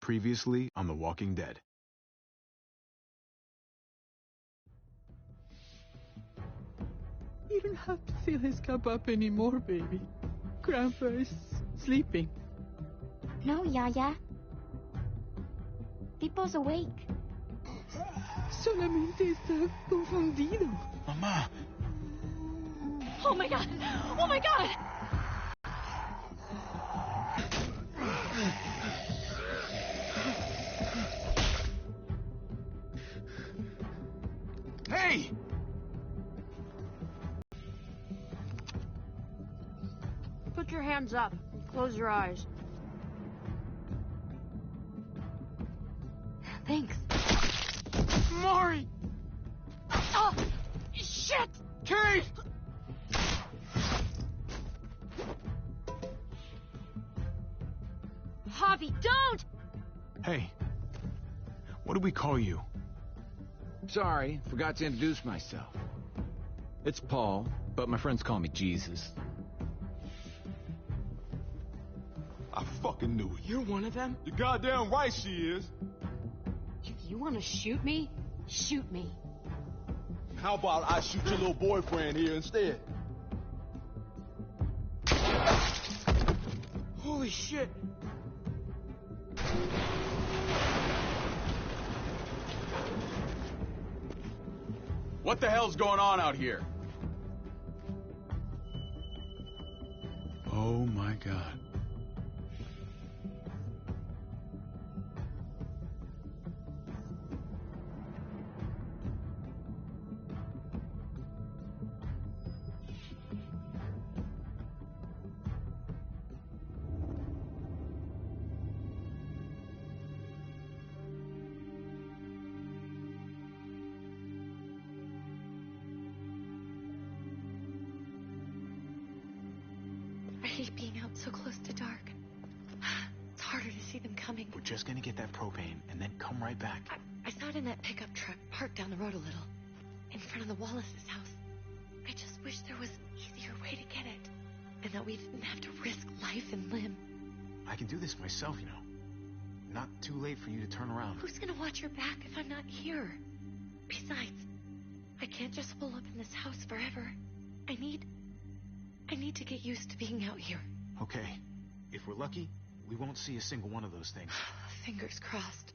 Previously on The Walking Dead. You don't have to fill his cup up anymore, baby. Grandpa is sleeping. No, Yaya. Pipo's awake. Solamente está confundido. Mamá! Oh my god! Oh my god! Hey! Put your hands up. Close your eyes. Thanks. Mari! Oh, shit! Kate! Javi, don't! Hey. What do we call you? Sorry, forgot to introduce myself. It's Paul, but my friends call me Jesus. I fucking knew it. You're one of them? You're goddamn right she is. If you want to shoot me, shoot me. How about I shoot your little boyfriend here instead? Holy shit. What the hell's going on out here? Oh my God. I hate being out so close to dark. It's harder to see them coming. We're just gonna get that propane and then come right back. I saw it in that pickup truck parked down the road a little, in front of the Wallace's house. I just wish there was an easier way to get it, and that we didn't have to risk life and limb. I can do this myself, you know. Not too late for you to turn around. Who's gonna watch your back if I'm not here? Besides, I can't just hole up in this house forever. I need to get used to being out here. Okay. If we're lucky, we won't see a single one of those things. Fingers crossed.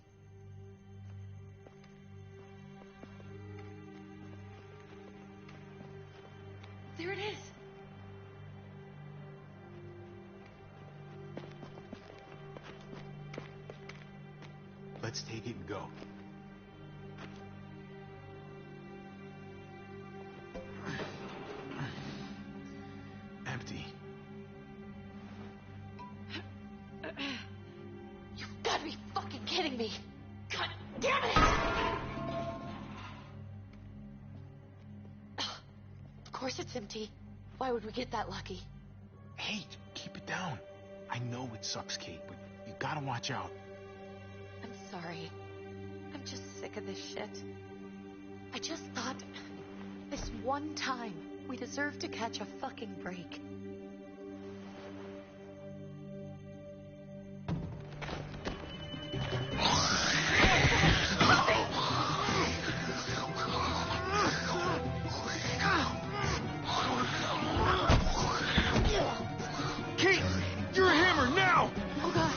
There it is. Let's take it and go. Empty. You've got to be fucking kidding me. God damn it! Of course it's empty. Why would we get that lucky? Hey, keep it down. I know it sucks, Kate, but you gotta watch out. I'm sorry. I'm just sick of this shit. I just thought this one time we deserve to catch a fucking break. Kate, you're a hammer now! Oh god.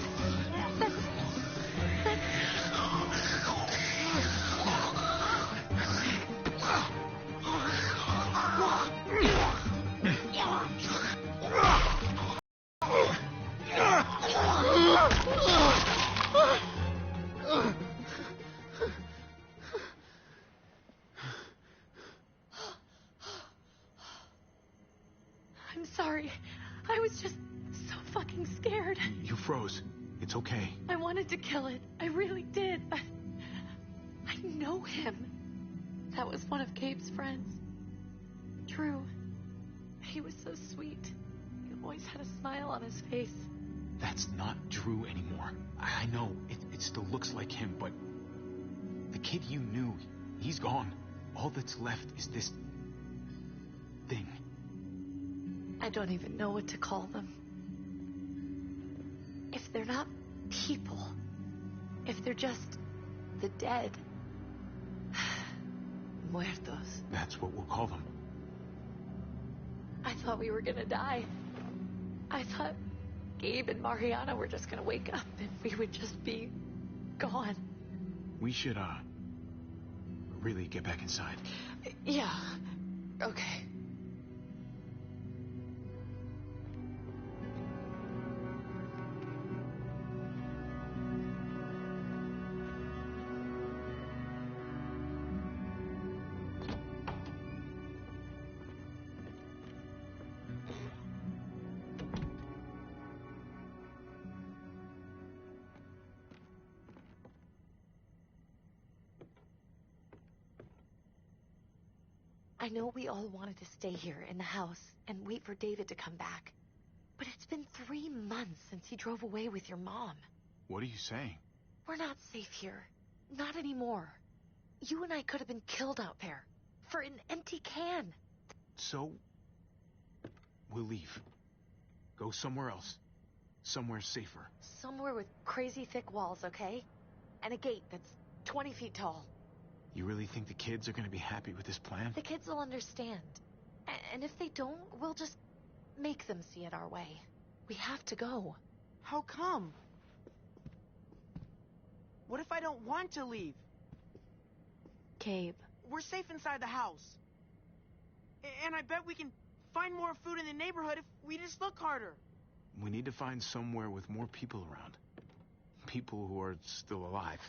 I'm sorry. I was just so fucking scared. You froze. It's okay. I wanted to kill it. I really did. I know him. That was one of Gabe's friends. Drew. He was so sweet. He always had a smile on his face. That's not Drew anymore. I know, it still looks like him, but the kid you knew, he's gone. All that's left is this thing. I don't even know what to call them. If they're not people, If they're just the dead. Muertos. That's what we'll call them. I thought we were gonna die. I thought Gabe and Mariana were just gonna wake up and we would just be gone. We should, really get back inside. Yeah. Okay. I know we all wanted to stay here in the house and wait for David to come back. But it's been 3 months since he drove away with your mom. What are you saying? We're not safe here. Not anymore. You and I could have been killed out there. For an empty can. So, we'll leave. Go somewhere else. Somewhere safer. Somewhere with crazy thick walls, okay? And a gate that's 20 feet tall. You really think the kids are gonna be happy with this plan? The kids will understand. And if they don't, we'll just make them see it our way. We have to go. How come? What if I don't want to leave? Gabe. We're safe inside the house. And I bet we can find more food in the neighborhood if we just look harder. We need to find somewhere with more people around. People who are still alive.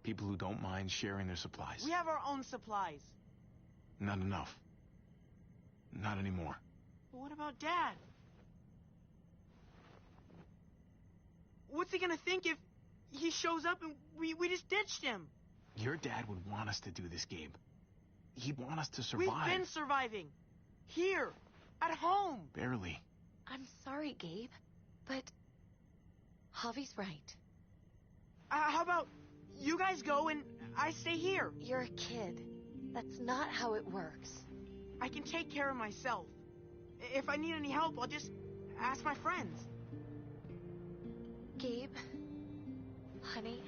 People who don't mind sharing their supplies. We have our own supplies. Not enough. Not anymore. But what about Dad? What's he gonna think if he shows up and we just ditched him? Your dad would want us to do this, Gabe. He'd want us to survive. We've been surviving. Here. At home. Barely. I'm sorry, Gabe. But Javi's right. How about you guys go and I stay here? You're a kid. That's not how it works. I can take care of myself. If I need any help, I'll just ask my friends. Gabe, honey.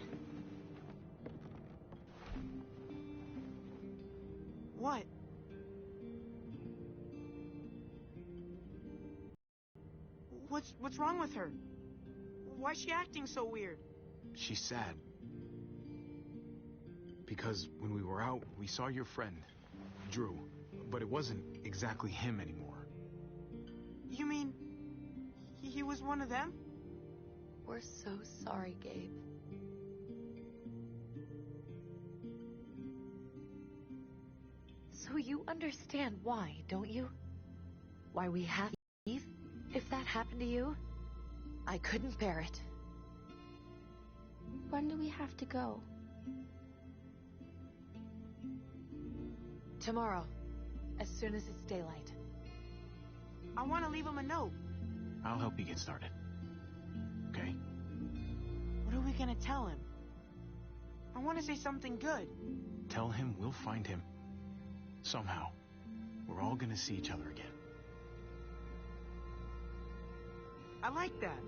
What? What's wrong with her? Why's she acting so weird? She's sad. Because when we were out, we saw your friend, Drew. But it wasn't exactly him anymore. You mean he was one of them? We're so sorry, Gabe. So you understand why, don't you? Why we have to leave? If that happened to you, I couldn't bear it. When do we have to go? Tomorrow, as soon as it's daylight. I want to leave him a note. I'll help you get started. Okay? What are we gonna tell him? I want to say something good. Tell him we'll find him. Somehow. We're all gonna see each other again. I like that.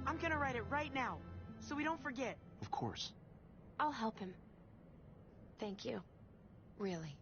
I'm gonna write it right now, so we don't forget. Of course. I'll help him. Thank you. Really.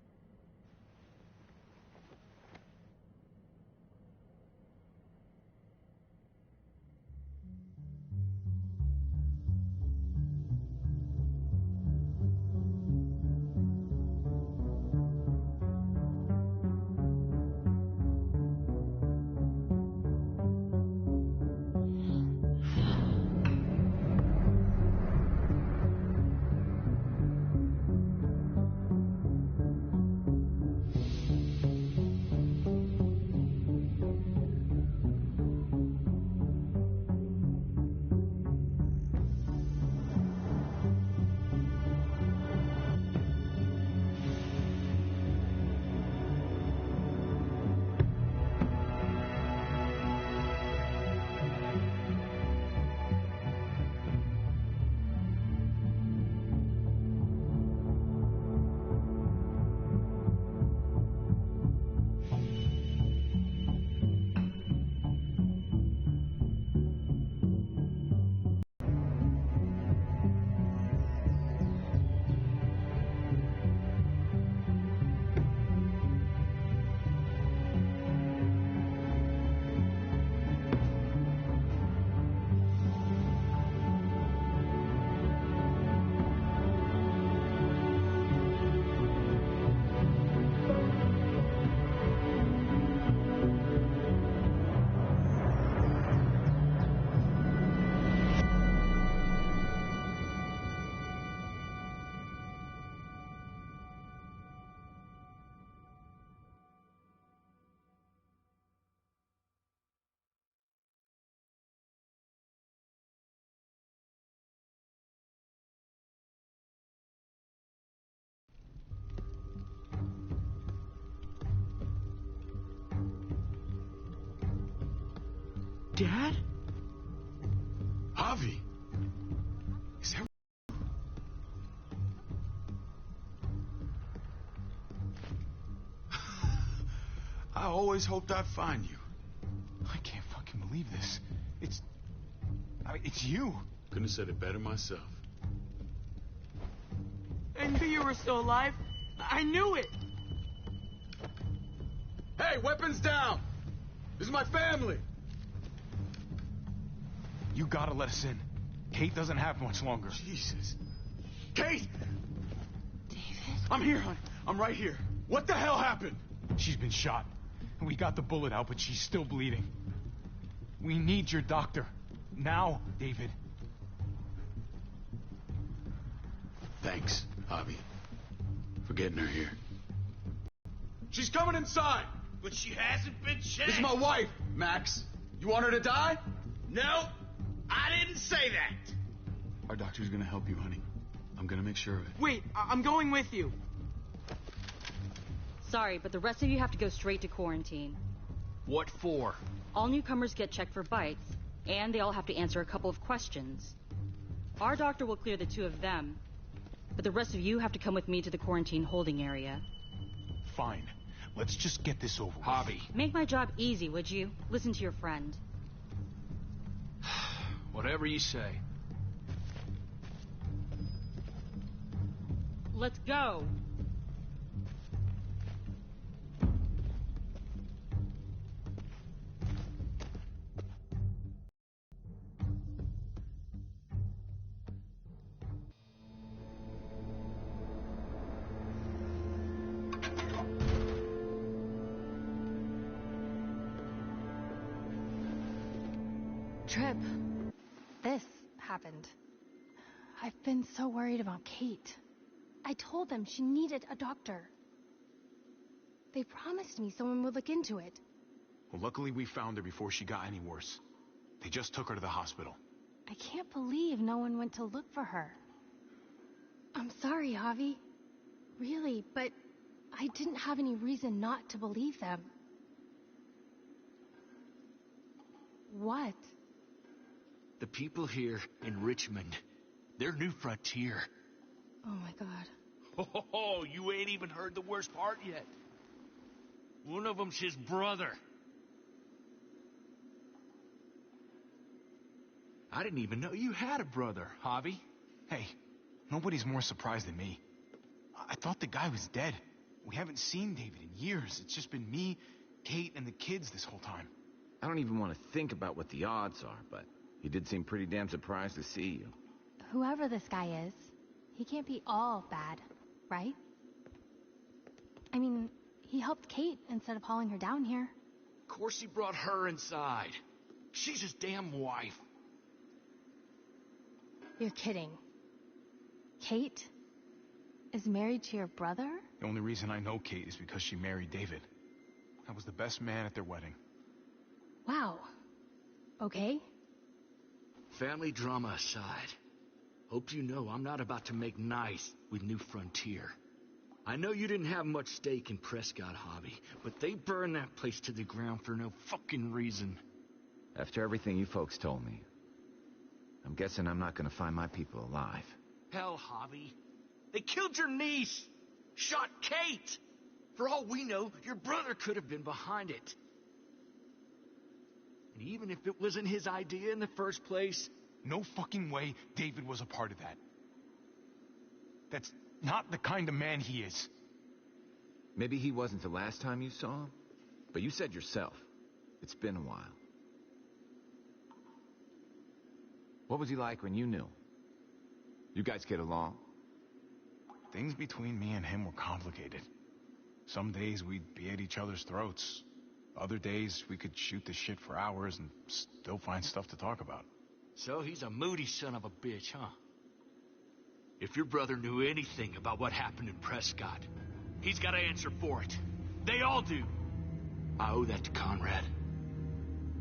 Dad? Javi. Is that... I always hoped I'd find you. I can't fucking believe this. It's you. Couldn't have said it better myself. I knew you were still alive. I knew it. Hey, weapons down! This is my family! You gotta let us in. Kate doesn't have much longer. Jesus. Kate! David? I'm here, hon. I'm right here. What the hell happened? She's been shot. We got the bullet out, but she's still bleeding. We need your doctor. Now, David. Thanks, Javi, for getting her here. She's coming inside! But she hasn't been checked. This is my wife, Max. You want her to die? No, I didn't say that. Our doctor's gonna help you, honey. I'm gonna make sure of it. Wait, I'm going with you. Sorry, but the rest of you have to go straight to quarantine. What for? All newcomers get checked for bites, and they all have to answer a couple of questions. Our doctor will clear the two of them, but the rest of you have to come with me to the quarantine holding area. Fine. Let's just get this over with. Javi. Make my job easy, would you? Listen to your friend. Whatever you say. Let's go. Trip. This happened. I've been so worried about Kate. I told them she needed a doctor. They promised me someone would look into it. Well, luckily we found her before she got any worse. They just took her to the hospital. I can't believe no one went to look for her. I'm sorry, Javi. Really, but I didn't have any reason not to believe them. What? The people here in Richmond, they're New Frontier. Oh my God. Oh, you ain't even heard the worst part yet. One of them's his brother. I didn't even know you had a brother, Javi. Hey, nobody's more surprised than me. I thought the guy was dead. We haven't seen David in years. It's just been me, Kate, and the kids this whole time. I don't even want to think about what the odds are, but he did seem pretty damn surprised to see you. Whoever this guy is, he can't be all bad, right? I mean, he helped Kate instead of hauling her down here. Of course he brought her inside. She's his damn wife. You're kidding. Kate is married to your brother? The only reason I know Kate is because she married David. I was the best man at their wedding. Wow. Okay. Family drama aside, hope you know I'm not about to make nice with New Frontier. I know you didn't have much stake in Prescott, Javi, but they burned that place to the ground for no fucking reason. After everything you folks told me, I'm guessing I'm not gonna find my people alive. Hell, Javi. They killed your niece! Shot Kate! For all we know, your brother could have been behind it. And even if it wasn't his idea in the first place... No fucking way David was a part of that. That's not the kind of man he is. Maybe he wasn't the last time you saw him, but you said yourself, it's been a while. What was he like when you knew? You guys get along? Things between me and him were complicated. Some days we'd be at each other's throats. Other days we could shoot the shit for hours and still find stuff to talk about. So he's a moody son of a bitch, huh? If your brother knew anything about what happened in Prescott, he's got to answer for it. They all do. I owe that to Conrad.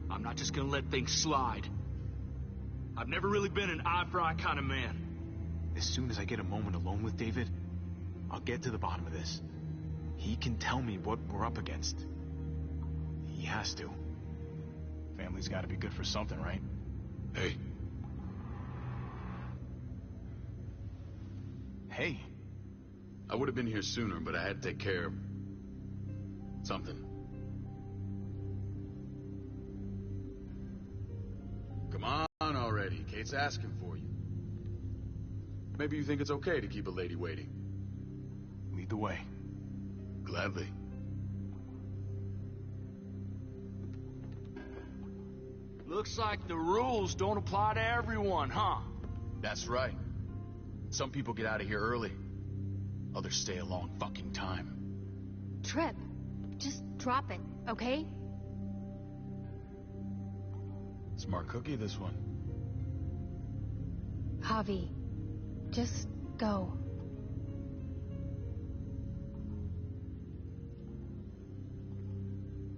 I'm not just gonna let things slide. I've never really been an eye-for-eye kind of man. As soon as I get a moment alone with David, I'll get to the bottom of this. He can tell me what we're up against. He has to. Family Family's gotta be good for something, right? Hey. Hey. I would have been here sooner, but I had to take care of something. Come on already. Kate's asking for you. Maybe you think it's okay to keep a lady waiting. Lead the way. Gladly. Looks like the rules don't apply to everyone, huh? That's right. Some people get out of here early. Others stay a long fucking time. Trip, just drop it, okay? Smart cookie, this one. Javi, just go.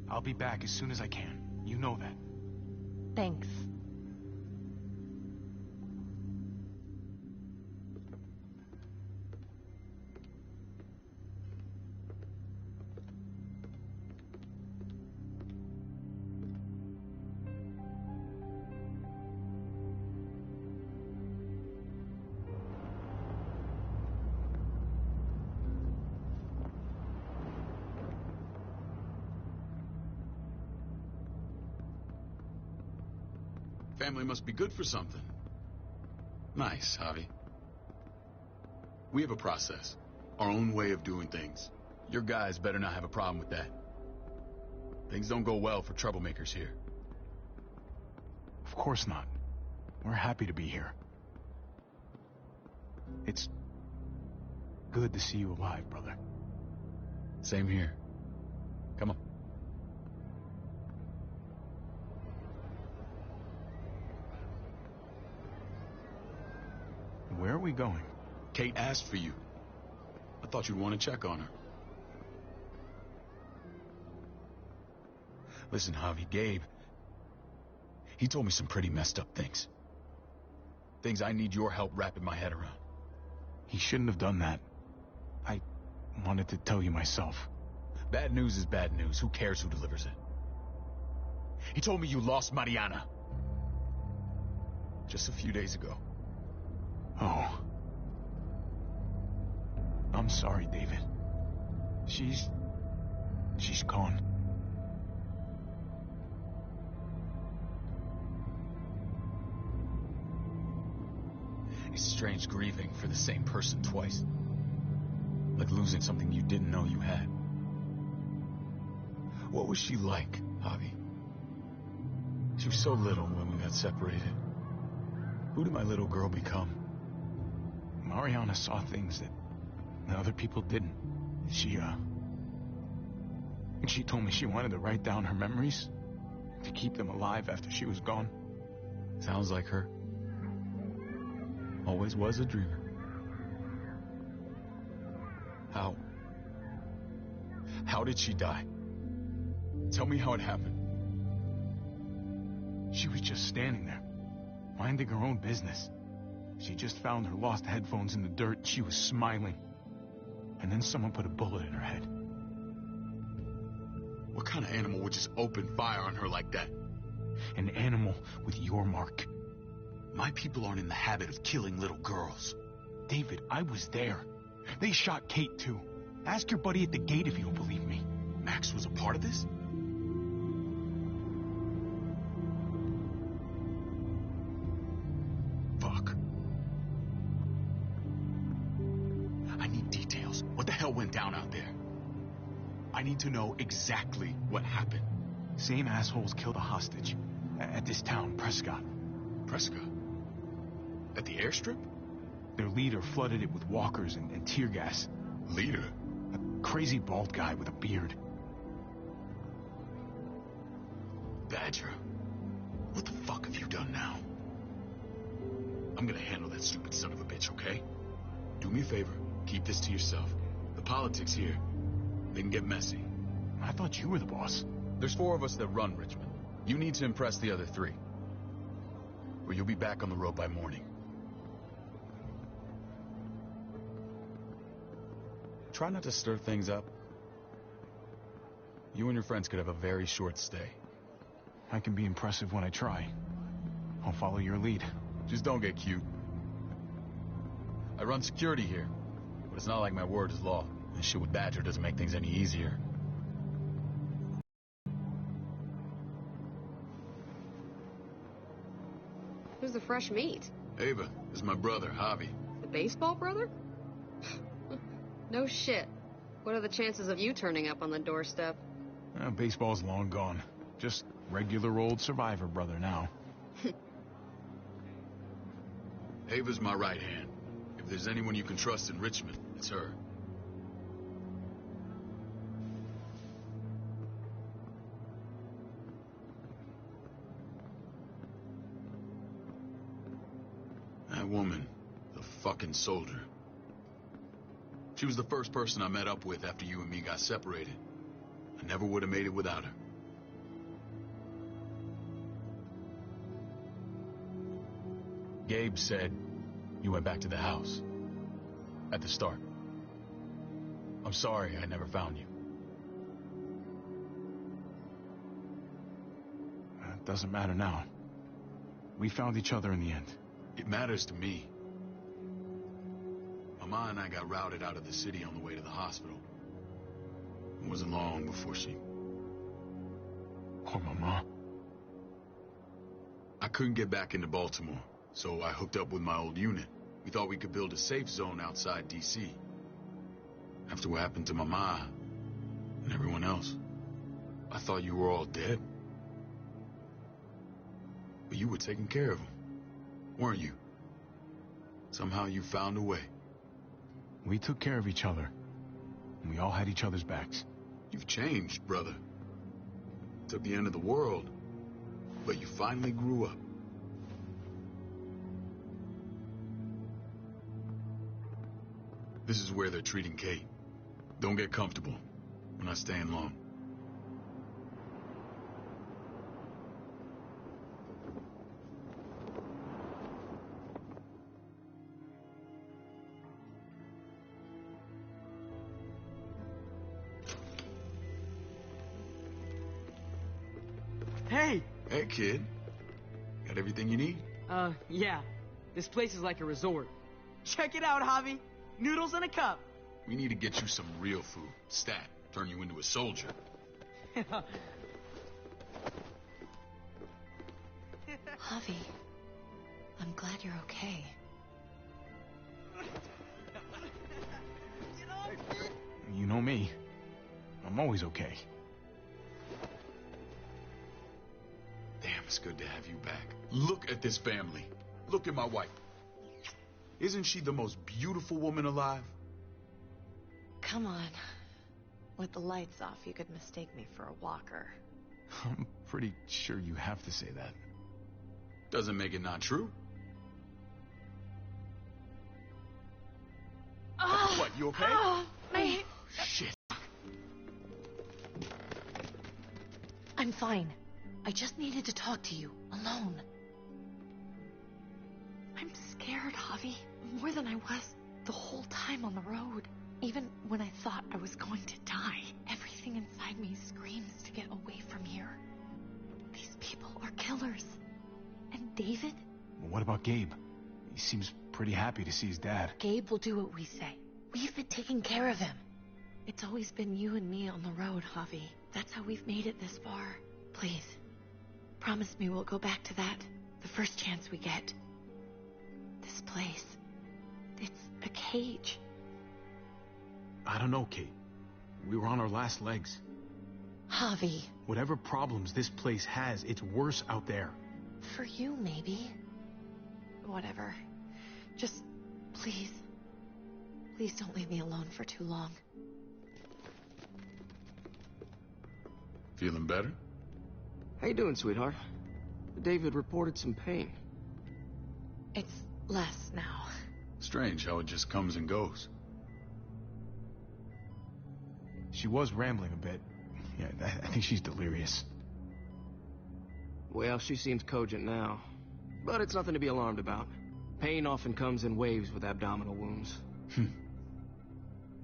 I'll be back as soon as I can. You know that. Thanks. Family must be good for something. Nice, Javi. We have a process. Our own way of doing things. Your guys better not have a problem with that. Things don't go well for troublemakers here. Of course not. We're happy to be here. It's good to see you alive, brother. Same here. Come on. Where are we going? Kate asked for you. I thought you'd want to check on her. Listen, Javi, Gabe, he told me some pretty messed up things. Things I need your help wrapping my head around. He shouldn't have done that. I wanted to tell you myself. Bad news is bad news. Who cares who delivers it? He told me you lost Mariana. Just a few days ago. Oh. I'm sorry, David. She's gone. It's strange grieving for the same person twice. Like losing something you didn't know you had. What was she like, Javi? She was so little when we got separated. Who did my little girl become? Mariana saw things that other people didn't. She told me she wanted to write down her memories to keep them alive after she was gone. Sounds like her. Always was a dreamer. How did she die? Tell me how it happened. She was just standing there, minding her own business. She just found her lost headphones in the dirt. She was smiling. And then someone put a bullet in her head. What kind of animal would just open fire on her like that? An animal with your mark. My people aren't in the habit of killing little girls. David, I was there. They shot Kate, too. Ask your buddy at the gate if you don't believe me. Max was a part of this? Fuck. I need details. What the hell went down out there? I need to know exactly what happened. Same assholes killed a hostage at this town, Prescott. Prescott? At the airstrip? Their leader flooded it with walkers and tear gas. Leader? A crazy bald guy with a beard. Badger, what the fuck have you done now? I'm gonna handle that stupid son of a bitch, okay? Do me a favor, keep this to yourself. The politics here, they can get messy. I thought you were the boss. There's 4 of us that run Richmond. You need to impress the other 3. Or you'll be back on the road by morning. Try not to stir things up. You and your friends could have a very short stay. I can be impressive when I try. I'll follow your lead. Just don't get cute. I run security here, but it's not like my word is law. And shit with Badger doesn't make things any easier. Who's the fresh meat? Ava, this is my brother, Javi. The baseball brother? No shit. What are the chances of you turning up on the doorstep? Baseball's long gone. Just regular old survivor brother now. Ava's my right hand. If there's anyone you can trust in Richmond, it's her. That woman, the fucking soldier. She was the first person I met up with after you and me got separated. I never would have made it without her. Gabe said you went back to the house. At the start. I'm sorry I never found you. It doesn't matter now. We found each other in the end. It matters to me. Mama and I got routed out of the city on the way to the hospital. It wasn't long before she... Poor Mama. I couldn't get back into Baltimore, so I hooked up with my old unit. We thought we could build a safe zone outside D.C. After what happened to Mama and everyone else, I thought you were all dead. But you were taking care of them, weren't you? Somehow you found a way. We took care of each other. And we all had each other's backs. You've changed, brother. Took the end of the world, but you finally grew up. This is where they're treating Kate. Don't get comfortable. We're not staying long. Hey! Hey, kid. Got everything you need? Yeah. This place is like a resort. Check it out, Javi. Noodles in a cup. We need to get you some real food. Stat. Turn you into a soldier. Javi, I'm glad you're okay. You know me. I'm always okay. Damn, it's good to have you back. Look at this family. Look at my wife. Isn't she the most beautiful woman alive? Come on. With the lights off, you could mistake me for a walker. I'm pretty sure you have to say that. Doesn't make it not true. What, you okay? My... Shit. I'm fine. I just needed to talk to you, alone. I'm scared, Javi. More than I was the whole time on the road. Even when I thought I was going to die, everything inside me screams to get away from here. These people are killers. And David? Well, what about Gabe? He seems pretty happy to see his dad. Gabe will do what we say. We've been taking care of him. It's always been you and me on the road, Javi. That's how we've made it this far. Please, promise me we'll go back to that the first chance we get. This place, it's a cage. I don't know, Kate. We were on our last legs. Javi. Whatever problems this place has, it's worse out there. For you, maybe. Whatever. Just, please. Please don't leave me alone for too long. Feeling better? How you doing, sweetheart? David reported some pain. It's less now. Strange how it just comes and goes. She was rambling a bit. Yeah, I think she's delirious. Well, she seems cogent now. But it's nothing to be alarmed about. Pain often comes in waves with abdominal wounds.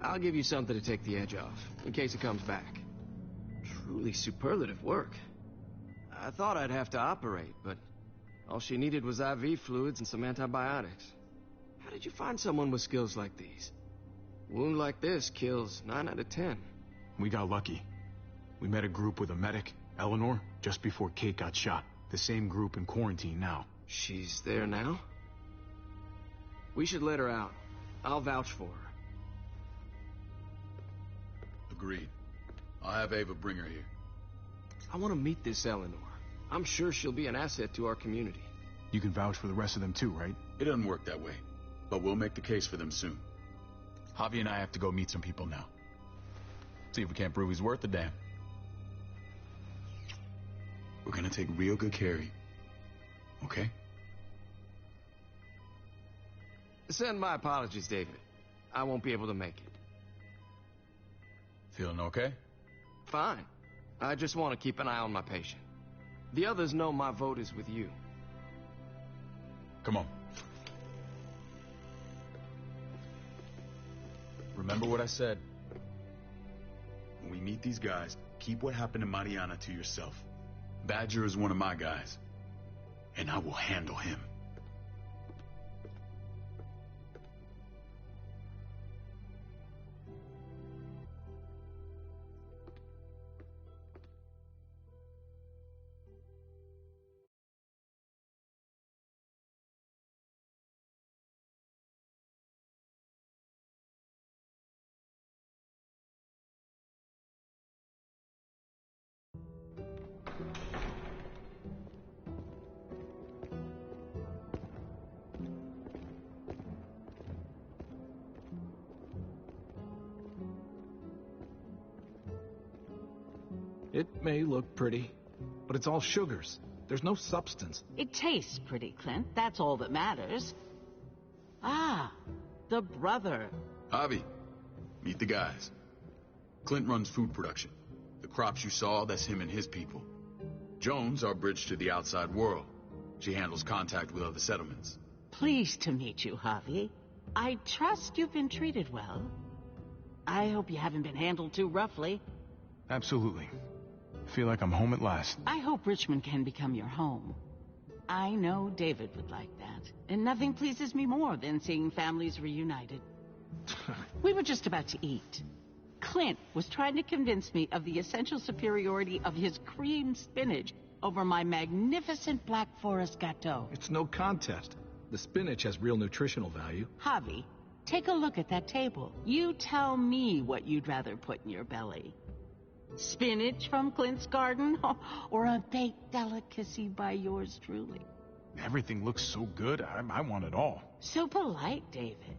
I'll give you something to take the edge off, in case it comes back. Truly superlative work. I thought I'd have to operate, but all she needed was IV fluids and some antibiotics. How did you find someone with skills like these? A wound like this kills 9 out of 10. We got lucky. We met a group with a medic, Eleanor, just before Kate got shot. The same group in quarantine now. She's there now? We should let her out. I'll vouch for her. Agreed. I'll have Ava bring her here. I want to meet this Eleanor. I'm sure she'll be an asset to our community. You can vouch for the rest of them too, right? It doesn't work that way, but we'll make the case for them soon. Javi and I have to go meet some people now. See if we can't prove he's worth the damn. We're gonna take real good care of you. Okay? Send my apologies, David. I won't be able to make it. Feeling okay? Fine. I just want to keep an eye on my patient. The others know my vote is with you. Come on. Remember what I said. When we meet these guys, keep what happened to Mariana to yourself. Badger is one of my guys, and I will handle him. It may look pretty, but it's all sugars. There's no substance. It tastes pretty, Clint. That's all that matters. Ah, the brother. Javi, meet the guys. Clint runs food production. The crops you saw, that's him and his people. Jones, our bridge to the outside world. She handles contact with other settlements. Pleased to meet you, Javi. I trust you've been treated well. I hope you haven't been handled too roughly. Absolutely. Feel like I'm home at last. I hope Richmond can become your home. I know David would like that. And nothing pleases me more than seeing families reunited. We were just about to eat. Clint was trying to convince me of the essential superiority of his cream spinach over my magnificent Black Forest gâteau. It's no contest. The spinach has real nutritional value. Javi, take a look at that table. You tell me what you'd rather put in your belly. Spinach from Clint's garden, or a baked delicacy by yours truly? Everything looks so good, I want it all. So polite, David.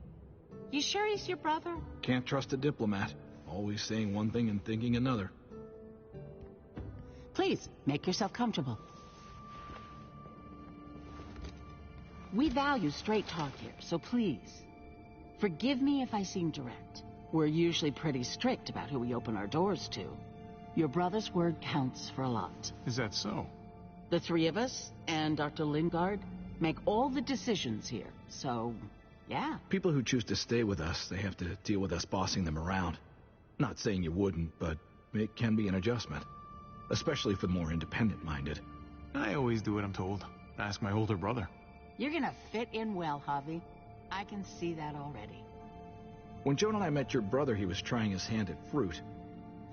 You sure he's your brother? Can't trust a diplomat. Always saying one thing and thinking another. Please, make yourself comfortable. We value straight talk here, so please, forgive me if I seem direct. We're usually pretty strict about who we open our doors to. Your brother's word counts for a lot. Is that so? The three of us and Dr. Lingard make all the decisions here, so, yeah. People who choose to stay with us, they have to deal with us bossing them around. Not saying you wouldn't, but it can be an adjustment. Especially for the more independent-minded. I always do what I'm told. Ask my older brother. You're gonna fit in well, Javi. I can see that already. When Joan and I met your brother, he was trying his hand at fruit.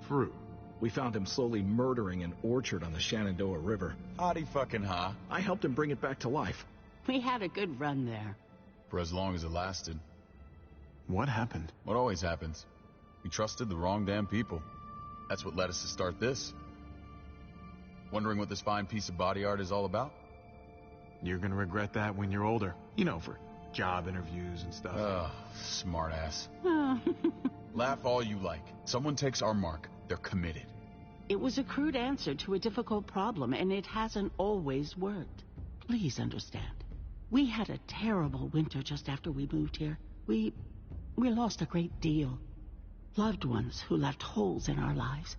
Fruit? We found him slowly murdering an orchard on the Shenandoah River. Howdy fucking ha. I helped him bring it back to life. We had a good run there. For as long as it lasted. What happened? What always happens. We trusted the wrong damn people. That's what led us to start this. Wondering what this fine piece of body art is all about? You're gonna regret that when you're older. You know, for job interviews and stuff. Ugh, smartass. Laugh all you like. Someone takes our mark, they're committed. It was a crude answer to a difficult problem, and it hasn't always worked. Please understand. We had a terrible winter just after we moved here. We lost a great deal. Loved ones who left holes in our lives.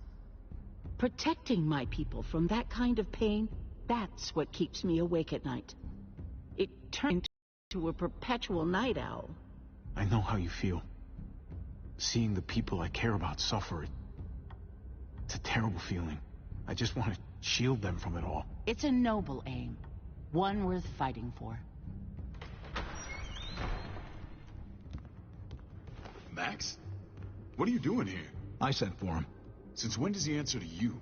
Protecting my people from that kind of pain, that's what keeps me awake at night. It turned into a perpetual night owl. I know how you feel. Seeing the people I care about suffer, it's a terrible feeling. I just want to shield them from it all. It's a noble aim. One worth fighting for. Max? What are you doing here? I sent for him. Since when does he answer to you?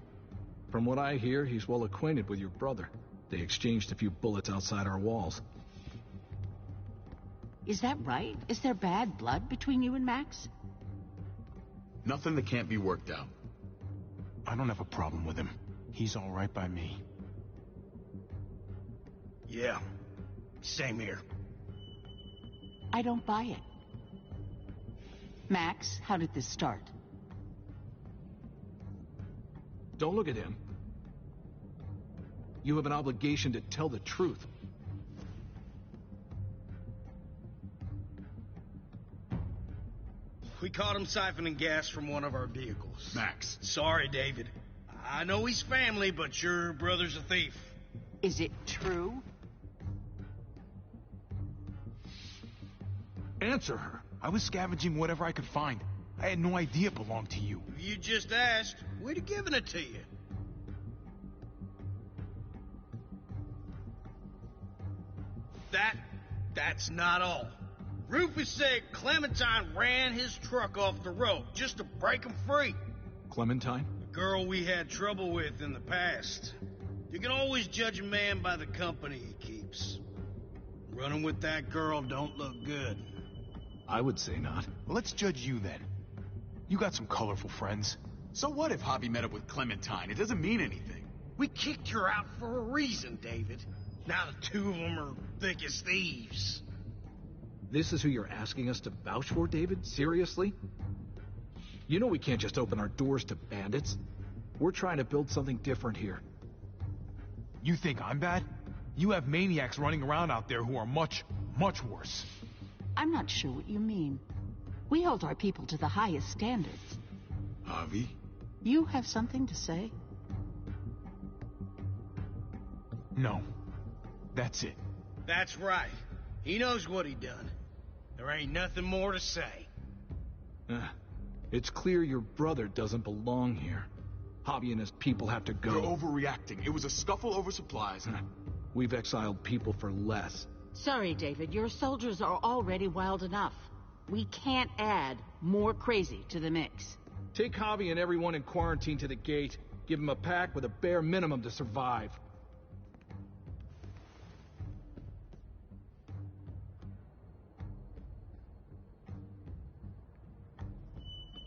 From what I hear, he's well acquainted with your brother. They exchanged a few bullets outside our walls. Is that right? Is there bad blood between you and Max? Nothing that can't be worked out. I don't have a problem with him. He's all right by me. Yeah, same here. I don't buy it. Max, how did this start? Don't look at him. You have an obligation to tell the truth. We caught him siphoning gas from one of our vehicles. Max. Sorry, David. I know he's family, but your brother's a thief. Is it true? Answer her. I was scavenging whatever I could find. I had no idea it belonged to you. If you just asked, we'd have given it to you. That's not all. Rufus said Clementine ran his truck off the road just to break him free. Clementine? The girl we had trouble with in the past. You can always judge a man by the company he keeps. Running with that girl don't look good. I would say not. Well, let's judge you then. You got some colorful friends. So what if Javi met up with Clementine? It doesn't mean anything. We kicked her out for a reason, David. Now the two of them are thick as thieves. This is who you're asking us to vouch for, David? Seriously? You know we can't just open our doors to bandits. We're trying to build something different here. You think I'm bad? You have maniacs running around out there who are much, much worse. I'm not sure what you mean. We hold our people to the highest standards. Javi? You have something to say? No. That's it. That's right. He knows what he done. There ain't nothing more to say. It's clear your brother doesn't belong here. Javi and his people have to go. You're overreacting. It was a scuffle over supplies. We've exiled people for less. Sorry, David. Your soldiers are already wild enough. We can't add more crazy to the mix. Take Javi and everyone in quarantine to the gate. Give them a pack with a bare minimum to survive.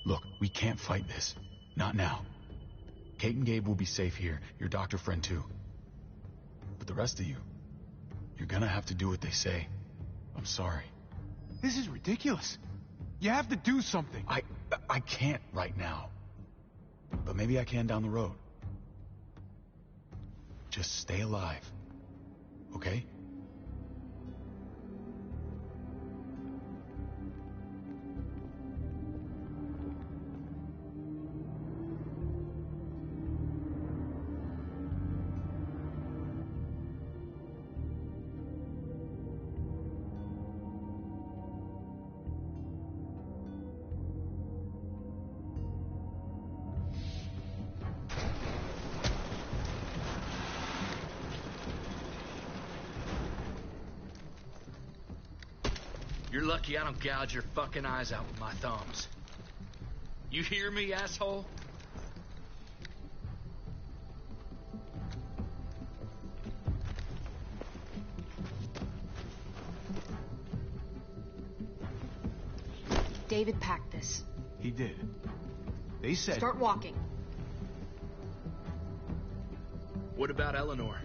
Look, we can't fight this. Not now. Kate and Gabe will be safe here. Your doctor friend too. But the rest of you, you're gonna have to do what they say. I'm sorry. This is ridiculous. You have to do something. I can't right now. But maybe I can down the road. Just stay alive. Okay? You're lucky I don't gouge your fucking eyes out with my thumbs. You hear me, asshole? David packed this. He did. They said... Start walking. What about Eleanor?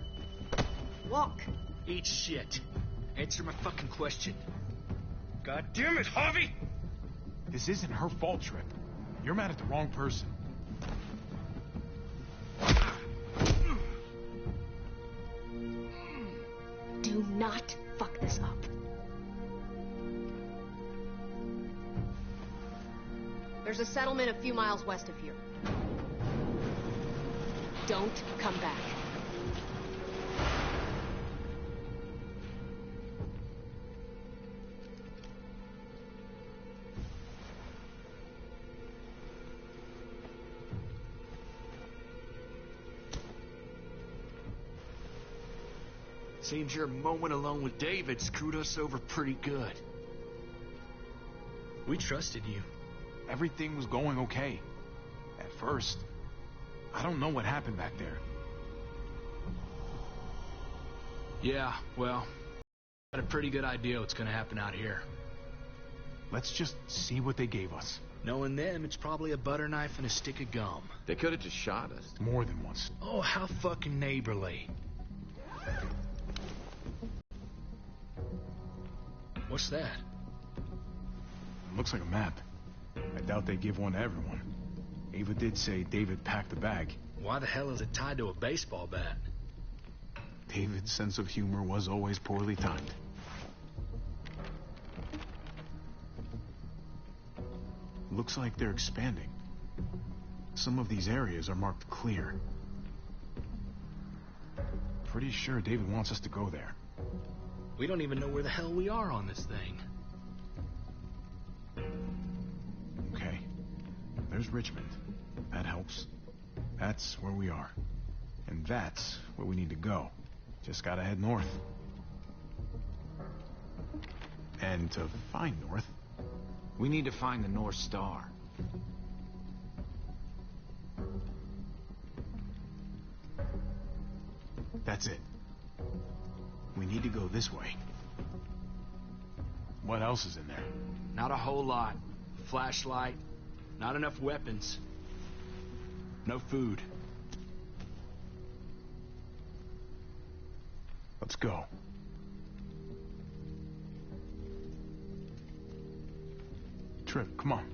Walk. Eat shit. Answer my fucking question. God damn it, Javi! This isn't her fault, Trip. You're mad at the wrong person. Do not fuck this up. There's a settlement a few miles west of here. Don't come back. Seems your moment alone with David screwed us over pretty good. We trusted you. Everything was going okay. At first. I don't know what happened back there. Yeah, well, I had a pretty good idea what's gonna happen out here. Let's just see what they gave us. Knowing them, it's probably a butter knife and a stick of gum. They could have just shot us. More than once. Oh, how fucking neighborly. What's that? It looks like a map. I doubt they give one to everyone. Ava did say David packed the bag. Why the hell is it tied to a baseball bat? David's sense of humor was always poorly timed. Looks like they're expanding. Some of these areas are marked clear. Pretty sure David wants us to go there. We don't even know where the hell we are on this thing. Okay. There's Richmond. That helps. That's where we are. And that's where we need to go. Just gotta head north. And to find north, we need to find the North Star. That's it. We need to go this way. What else is in there? Not a whole lot. Flashlight, not enough weapons. No food. Let's go. Trip, come on.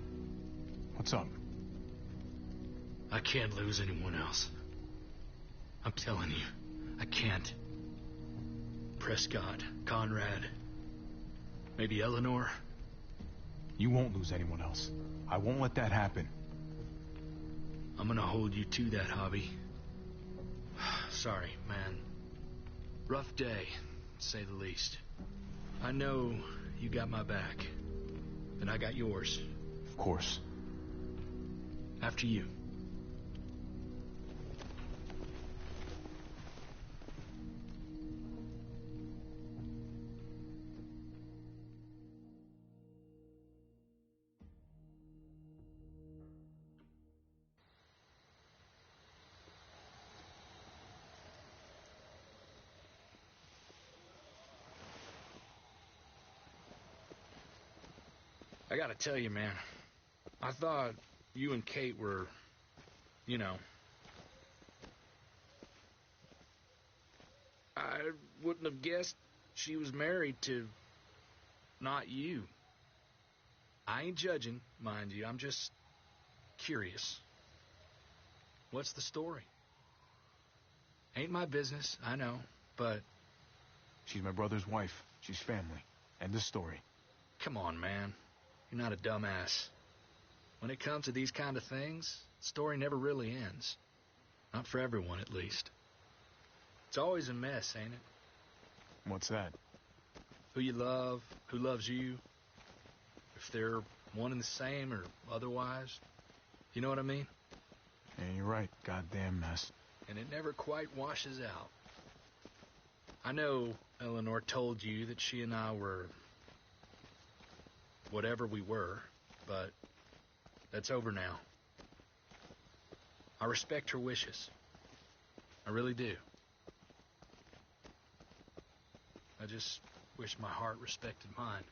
What's up? I can't lose anyone else. I'm telling you, I can't. Prescott, Conrad, maybe Eleanor. You won't lose anyone else. I won't let that happen. I'm gonna hold you to that, Hobby. Sorry, man. Rough day, to say the least. I know you got my back, and I got yours. Of course. After you. I gotta tell you, man, I thought you and Kate were, you know... I wouldn't have guessed she was married to not you. I ain't judging, mind you, I'm just curious. What's the story? Ain't my business, I know, but... She's my brother's wife. She's family. End of story. Come on, man. You're not a dumbass. When it comes to these kind of things, the story never really ends. Not for everyone, at least. It's always a mess, ain't it? What's that? Who you love, who loves you, if they're one and the same or otherwise. You know what I mean? Yeah, you're right. Goddamn mess. And it never quite washes out. I know Eleanor told you that she and I were... whatever we were, but that's over now. I respect her wishes. I really do. I just wish my heart respected mine.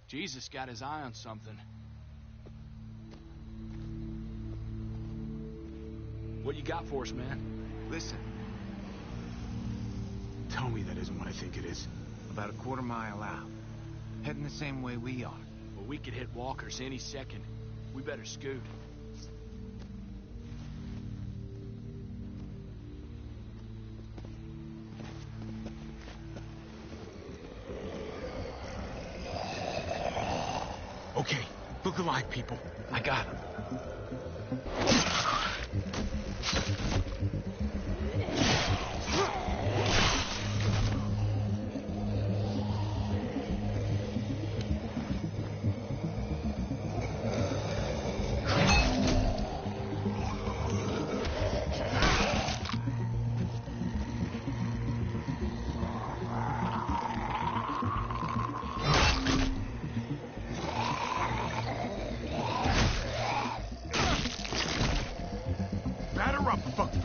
Jesus got his eye on something. What you got for us, man? Listen. Tell me that isn't what I think it is. About a quarter-mile out. Heading the same way we are. Well, we could hit walkers any second. We better scoot. Okay, look alive, people. I got him.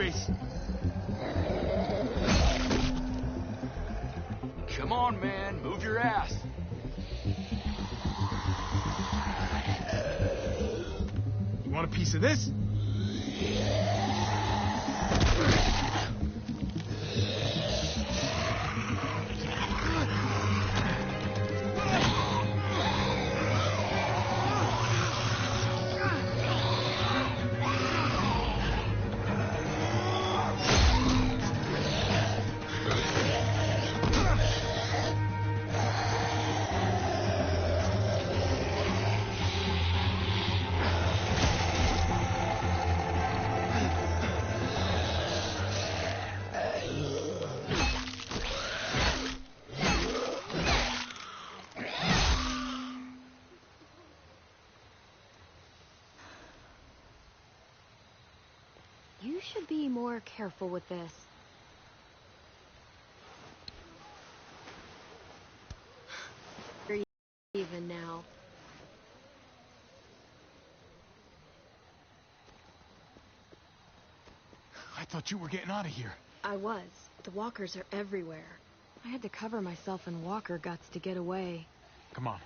face. Come on, man. Move your ass. You want a piece of this? You should be more careful with this. You're even now. I thought you were getting out of here. I was. The walkers are everywhere. I had to cover myself in walker guts to get away. Come on.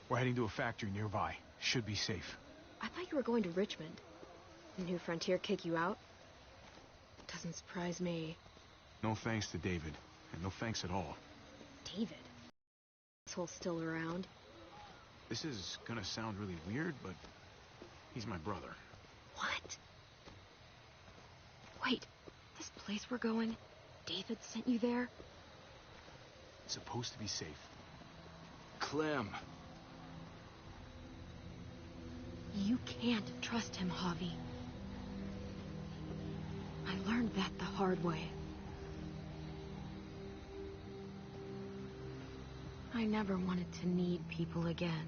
We're heading to a factory nearby. Should be safe. I thought you were going to Richmond. The New Frontier kick you out? Doesn't surprise me. No thanks to David. And no thanks at all. David? Asshole's still around. This is gonna sound really weird, but he's my brother. What? Wait, this place we're going, David sent you there? It's supposed to be safe. Clem. You can't trust him, Javi. I learned that the hard way. I never wanted to need people again,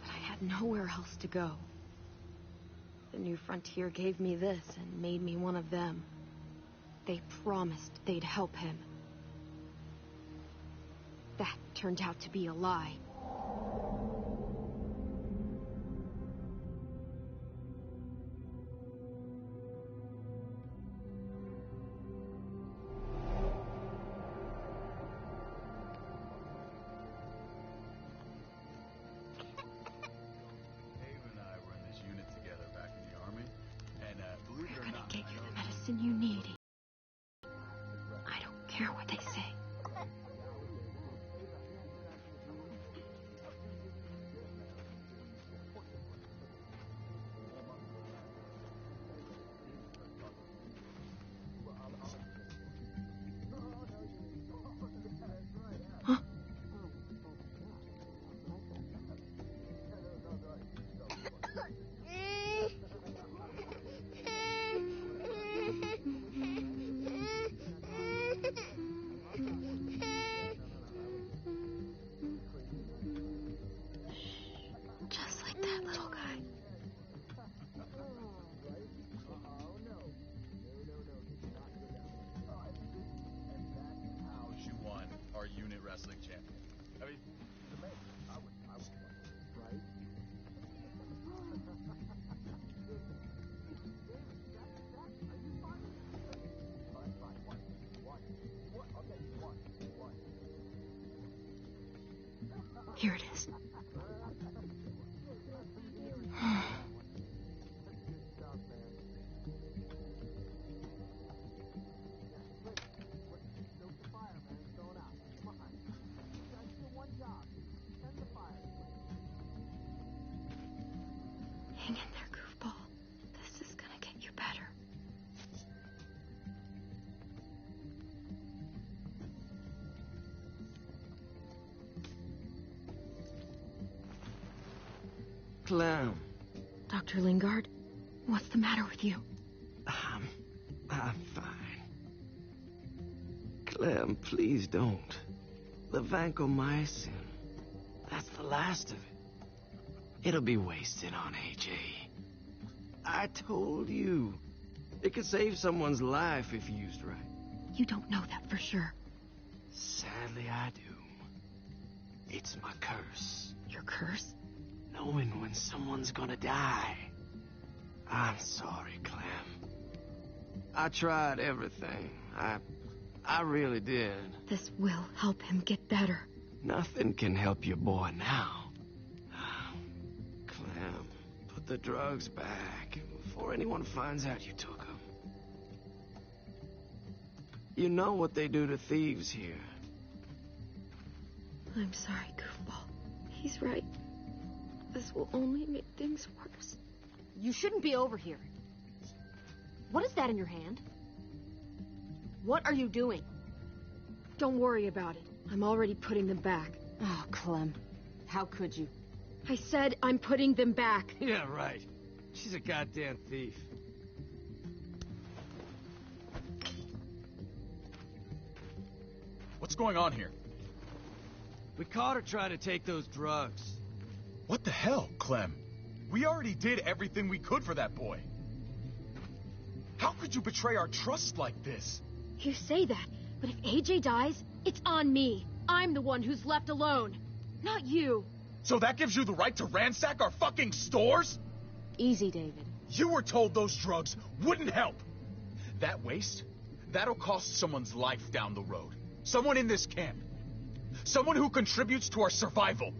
but I had nowhere else to go. The New Frontier gave me this and made me one of them. They promised they'd help him. That turned out to be a lie. Get you the medicine you need. I don't care what they say. Huh? Just like that little guy. She won our unit wrestling champion. I mean, Here it is. Hang in there, goofball. This is gonna get you better. Clem. Dr. Lingard, what's the matter with you? I'm fine. Clem, please don't. The vancomycin. That's the last of it. It'll be wasted on AJ. I told you. It could save someone's life if used right. You don't know that for sure. Sadly, I do. It's my curse. Your curse? Knowing when someone's gonna die. I'm sorry, Clem. I tried everything. I really did. This will help him get better. Nothing can help your boy now. Clem, put the drugs back before anyone finds out you took them. You know what they do to thieves here. I'm sorry, Goofball. He's right. This will only make things worse. You shouldn't be over here. What is that in your hand? What are you doing? Don't worry about it. I'm already putting them back. Oh, Clem. How could you? I said I'm putting them back. Yeah, right. She's a goddamn thief. What's going on here? We caught her trying to take those drugs. What the hell, Clem? We already did everything we could for that boy. How could you betray our trust like this? You say that, but if AJ dies, it's on me. I'm the one who's left alone, not you. So that gives you the right to ransack our fucking stores? Easy, David. You were told those drugs wouldn't help. That waste, that'll cost someone's life down the road. Someone in this camp. Someone who contributes to our survival.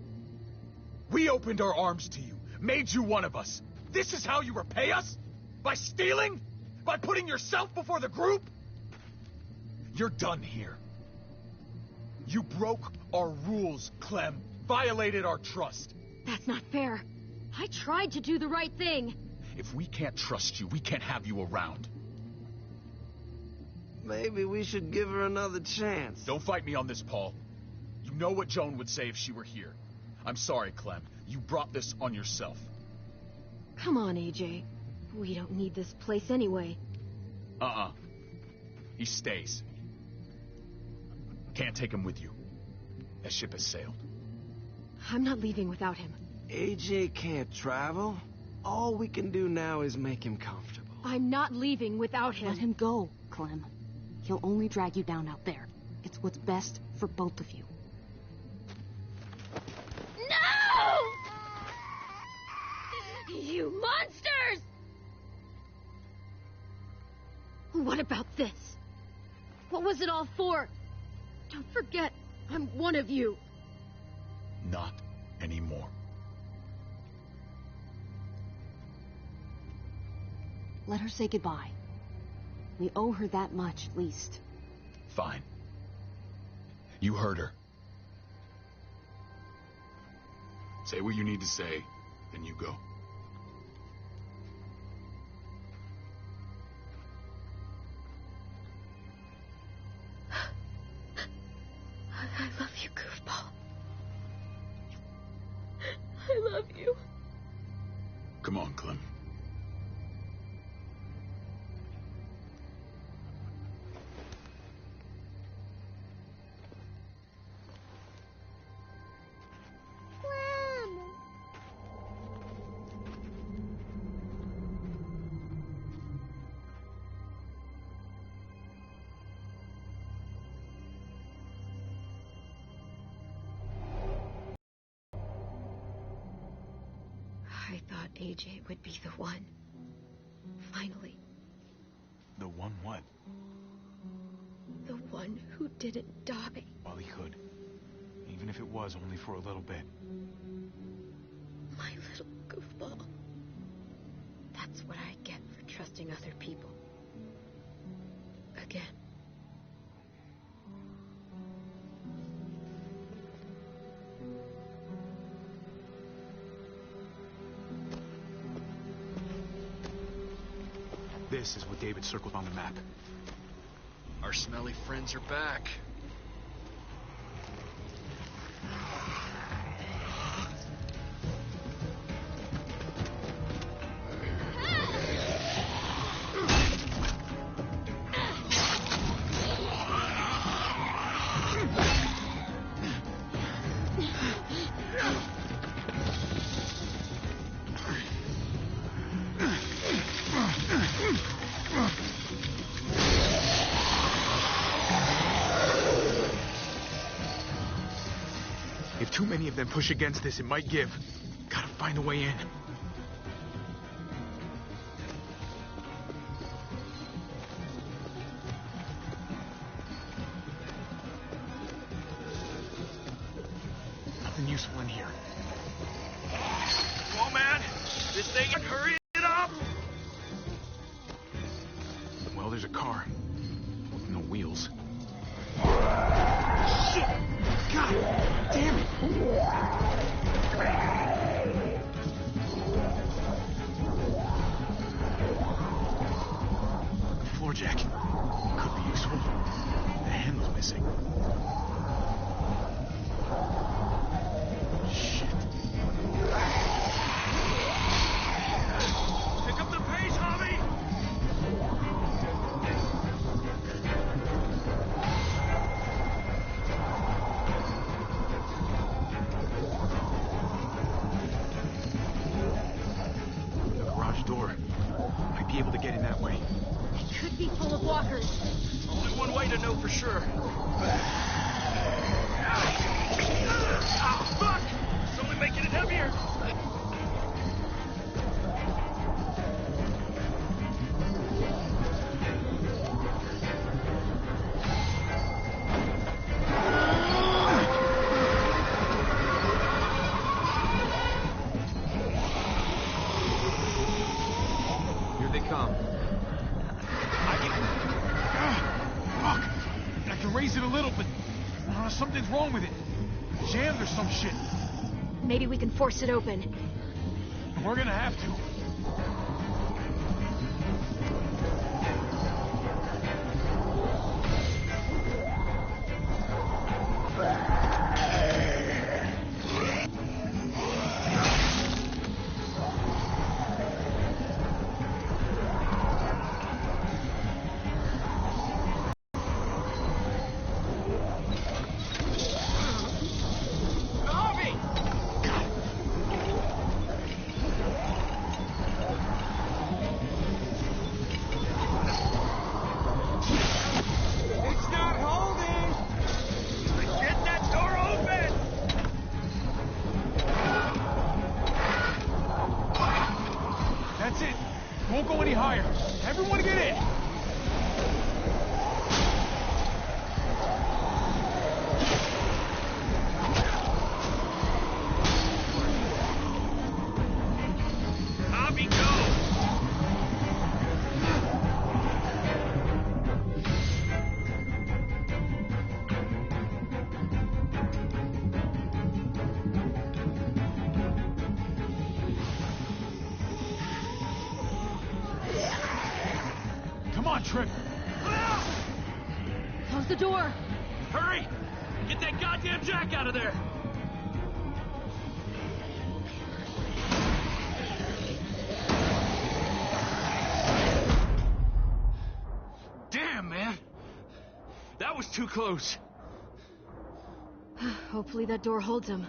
We opened our arms to you, made you one of us. This is how you repay us? By stealing? By putting yourself before the group? You're done here. You broke our rules, Clem. Violated our trust. That's not fair. I tried to do the right thing. If we can't trust you, we can't have you around. Maybe we should give her another chance. Don't fight me on this, Paul. You know what Joan would say if she were here. I'm sorry, Clem. You brought this on yourself. Come on, AJ. We don't need this place anyway. He stays. Can't take him with you. That ship has sailed. I'm not leaving without him. AJ can't travel. All we can do now is make him comfortable. I'm not leaving without him. Let him go, Clem. He'll only drag you down out there. It's what's best for both of you. No! You monsters! What about this? What was it all for? Don't forget, I'm one of you. Not anymore. Let her say goodbye. We owe her that much, at least. Fine. You heard her. Say what you need to say, then you go. I love you, Goofball. I love you. Come on, Clem. I thought AJ would be the one. Finally. The one what? The one who didn't die. Well, he could. Even if it was only for a little bit. My little goofball. That's what I get for trusting other people. Again. This is what David circled on the map. Our smelly friends are back. If too many of them push against this, it might give. Gotta find a way in. useful in here. Come on, man. This thing, hurry it up. Well, there's a car. With no wheels. Shit! God damn it! Floor jack. Could be useful. The handle's missing. Shit. Pick up the pace, Javi. Garage door. Might be able to get in that way. It could be full of walkers. Only one way to know for sure. Ah, fuck! It's only making it heavier. Here they come. Fuck! I can raise it a little, but something's wrong with it. Jammed or some shit. Maybe we can force it open. We're gonna have to. It's not holding! Get that door open! That's it. Won't go any higher. Everyone get in. Javi, go! Come on, Trip. Close the door. Hurry! Get that goddamn jack out of there! Damn, man! That was too close. Hopefully that door holds him.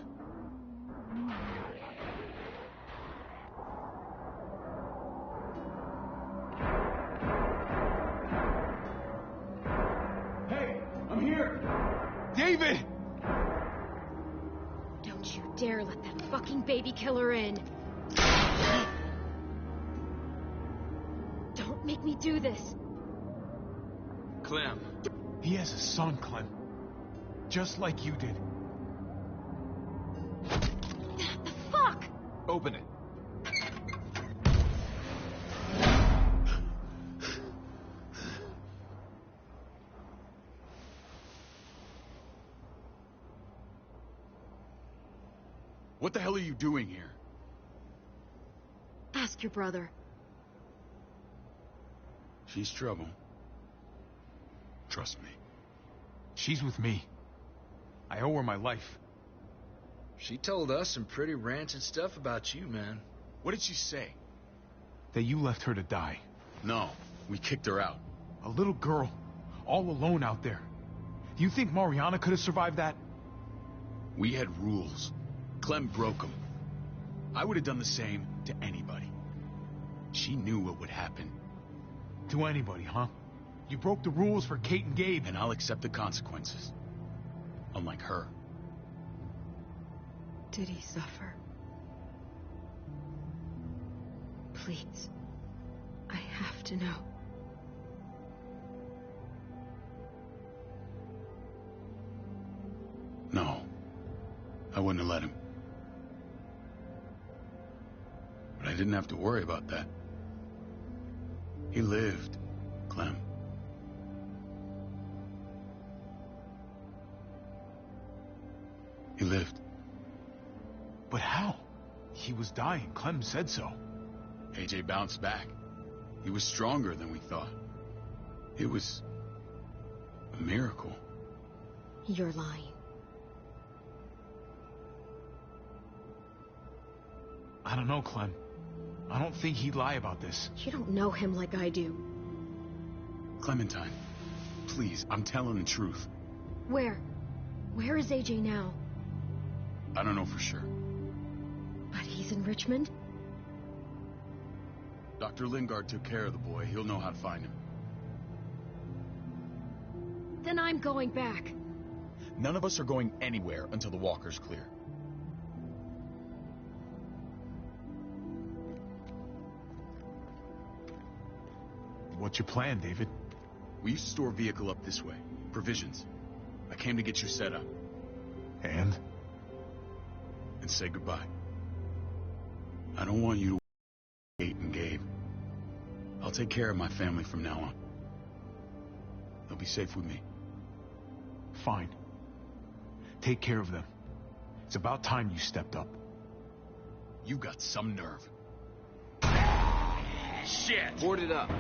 Hey, I'm here. David! Don't you dare let that fucking baby killer in. Don't make me do this. Clem. He has a son, Clem. Just like you did. The fuck? Open it. What the hell are you doing here? Ask your brother. She's trouble. Trust me. She's with me. I owe her my life. She told us some pretty rancid stuff about you, man. What did she say? That you left her to die. No, we kicked her out. A little girl, all alone out there. Do you think Mariana could have survived that? We had rules. Clem broke them. I would have done the same to anybody. She knew what would happen. To anybody, huh? You broke the rules for Kate and Gabe. And I'll accept the consequences. Unlike her. Did he suffer? Please. I have to know. No. I wouldn't have let him. didn't have to worry about that. He lived, Clem. He lived. But how? He was dying. Clem said so. AJ bounced back. He was stronger than we thought. It was a miracle. You're lying. I don't know, Clem. I don't think he'd lie about this. You don't know him like I do. Clementine, please, I'm telling the truth. Where? Where is AJ now? I don't know for sure. But he's in Richmond? Dr. Lingard took care of the boy. He'll know how to find him. Then I'm going back. None of us are going anywhere until the walker's clear. What's your plan, David? We used to store a vehicle up this way. Provisions. I came to get you set up. And say goodbye. I don't want you to Kate and Gabe. I'll take care of my family from now on. They'll be safe with me. Fine. Take care of them. It's about time you stepped up. You got some nerve. Shit! Board it up.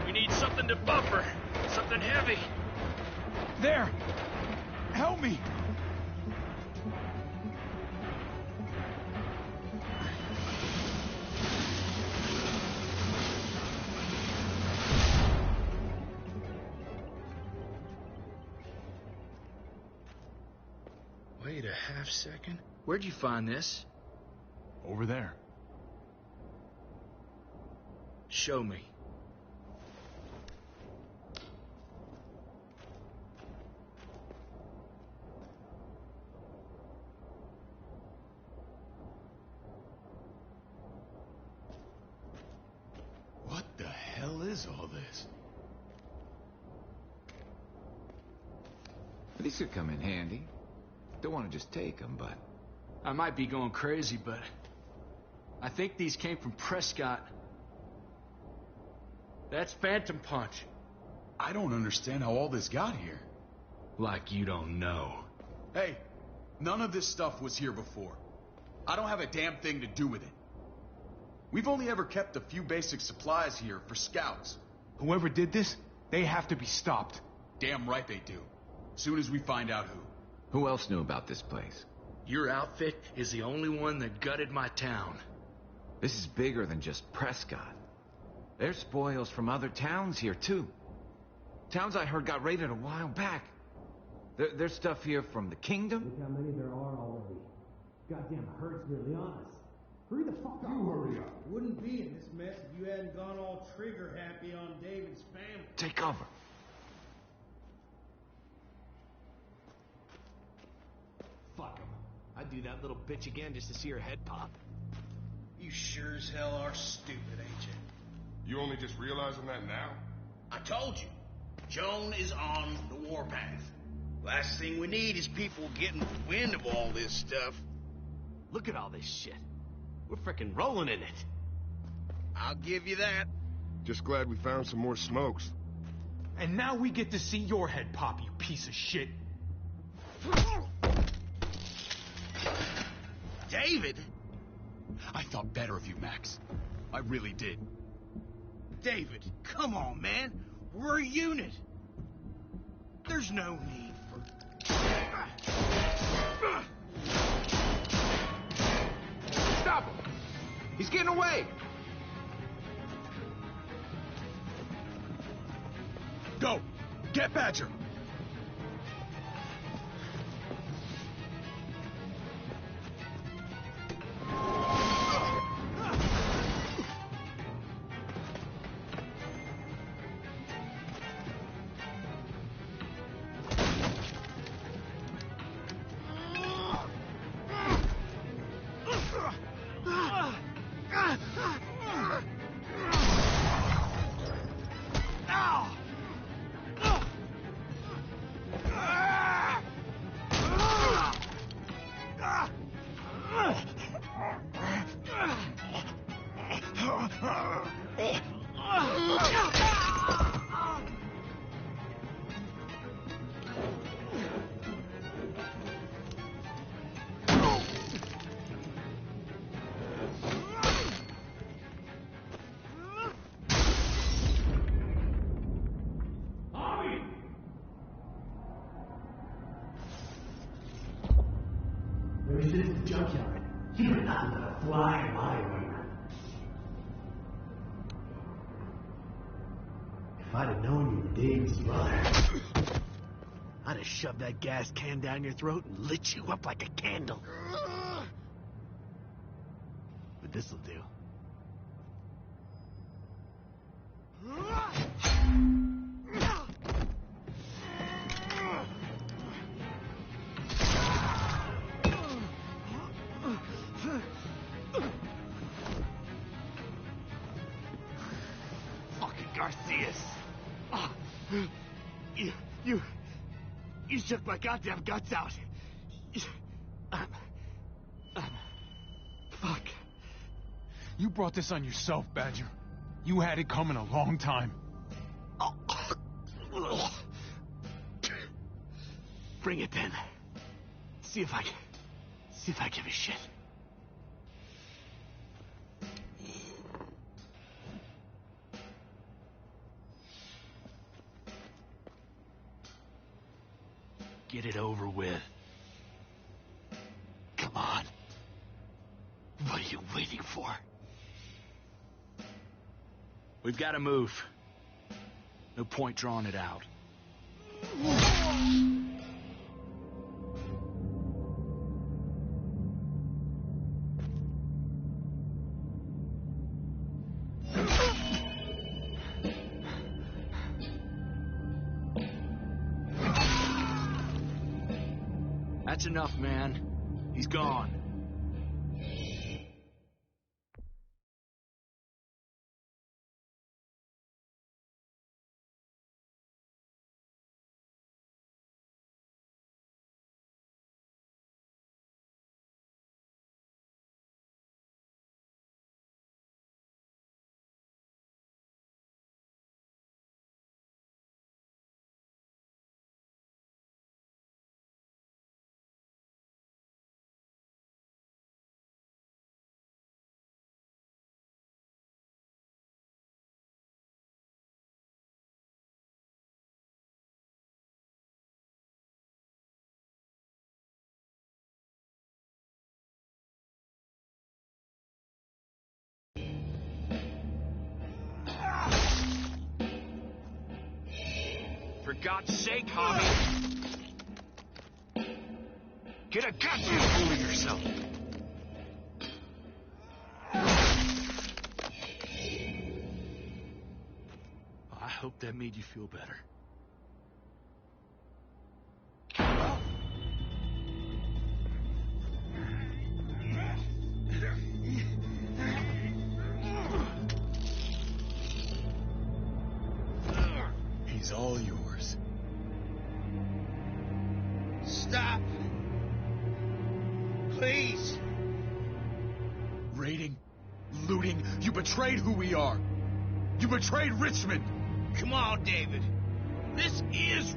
We need something to buffer. Something heavy. There! Help me! Wait a half second. Where'd you find this? Over there. Show me. What the hell is all this? These could come in handy. Don't want to just take them, but... I might be going crazy, but... I think these came from Prescott. That's Phantom Punch. I don't understand how all this got here. Like you don't know. Hey, none of this stuff was here before. I don't have a damn thing to do with it. We've only ever kept a few basic supplies here for scouts. Whoever did this, they have to be stopped. Damn right they do. Soon as we find out who. Who else knew about this place? Your outfit is the only one that gutted my town. This is bigger than just Prescott. There's spoils from other towns here, too. Towns I heard got raided a while back. There's stuff here from the kingdom. Look how many there are already. Goddamn herd's nearly on us. Hurry the fuck up. You hurry up. Wouldn't be in this mess if you hadn't gone all trigger happy on David's family. Take cover. Fuck him. I'd do that little bitch again just to see her head pop. You sure as hell are stupid, ain't you? You only just realizing that now? I told you. Joan is on the warpath. Last thing we need is people getting wind of all this stuff. Look at all this shit. We're frickin' rolling in it. I'll give you that. Just glad we found some more smokes. And now we get to see your head pop, you piece of shit. David? I thought better of you, Max. I really did. David, come on, man. We're a unit. There's no need for... Stop him! He's getting away! Go! Get Badger! There's this junkyard. You're not gonna fly my way. If I'd have known you were Dave's brother, I'd have shoved that gas can down your throat and lit you up like a candle. But this'll do. Fucking Garcias. You shook my goddamn guts out. Fuck. You brought this on yourself, Badger. You had it coming a long time. Bring it then. See if I give a shit. Get it over with. Come on. What are you waiting for? We've got to move. No point drawing it out. That's enough, man. He's gone. For God's sake, Hobby. Get a goddamn hold of yourself. I hope that made you feel better. He's all yours. Stop. Please. Raiding, looting, you betrayed who we are. You betrayed Richmond. Come on, David. This is...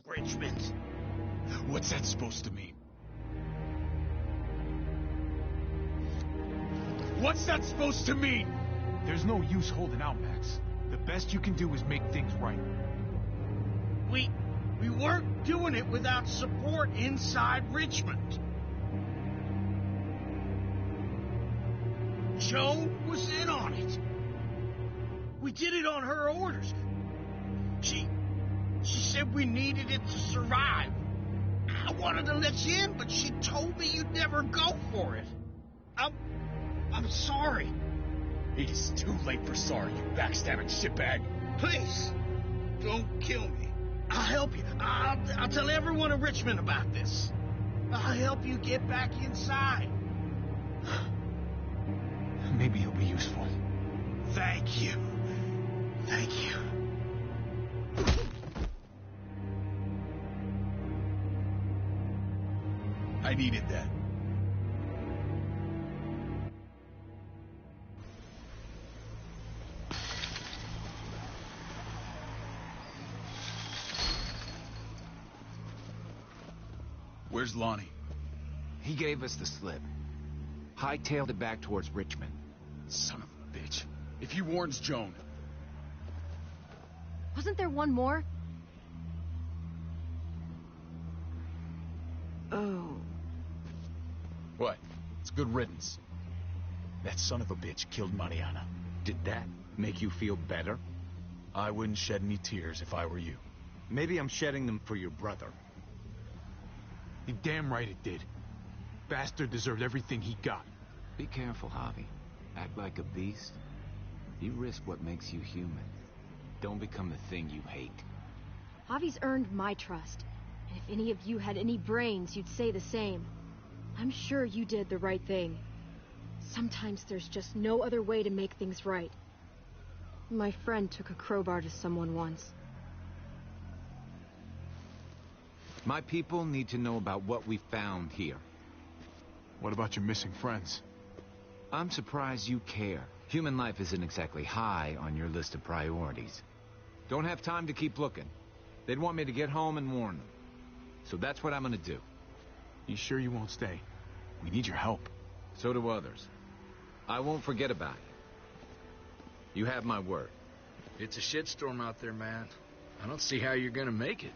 Richmond. What's that supposed to mean? What's that supposed to mean? There's no use holding out, Max. The best you can do is make things right. We weren't doing it without support inside Richmond. Joan was in on it. We did it on her orders. She She said we needed it to survive. I wanted to let you in, but she told me you'd never go for it. I'm sorry. It is too late for sorry, you backstabbing shitbag. Please, don't kill me. I'll help you. I'll tell everyone in Richmond about this. I'll help you get back inside. Maybe he'll be useful. Thank you. Thank you. I needed that. Where's Lonnie? He gave us the slip. Hightailed it back towards Richmond. Son of a bitch. If he warns Joan... Wasn't there one more? Oh. What? It's good riddance. That son of a bitch killed Mariana. Did that make you feel better? I wouldn't shed any tears if I were you. Maybe I'm shedding them for your brother. You're damn right it did. Bastard deserved everything he got. Be careful, Javi. Act like a beast. You risk what makes you human. Don't become the thing you hate. Javi's earned my trust. And if any of you had any brains, you'd say the same. I'm sure you did the right thing. Sometimes there's just no other way to make things right. My friend took a crowbar to someone once. My people need to know about what we found here. What about your missing friends? I'm surprised you care. Human life isn't exactly high on your list of priorities. Don't have time to keep looking. They'd want me to get home and warn them. So that's what I'm gonna do. You sure you won't stay? We need your help. So do others. I won't forget about you. You have my word. It's a shitstorm out there, man. I don't see how you're gonna make it.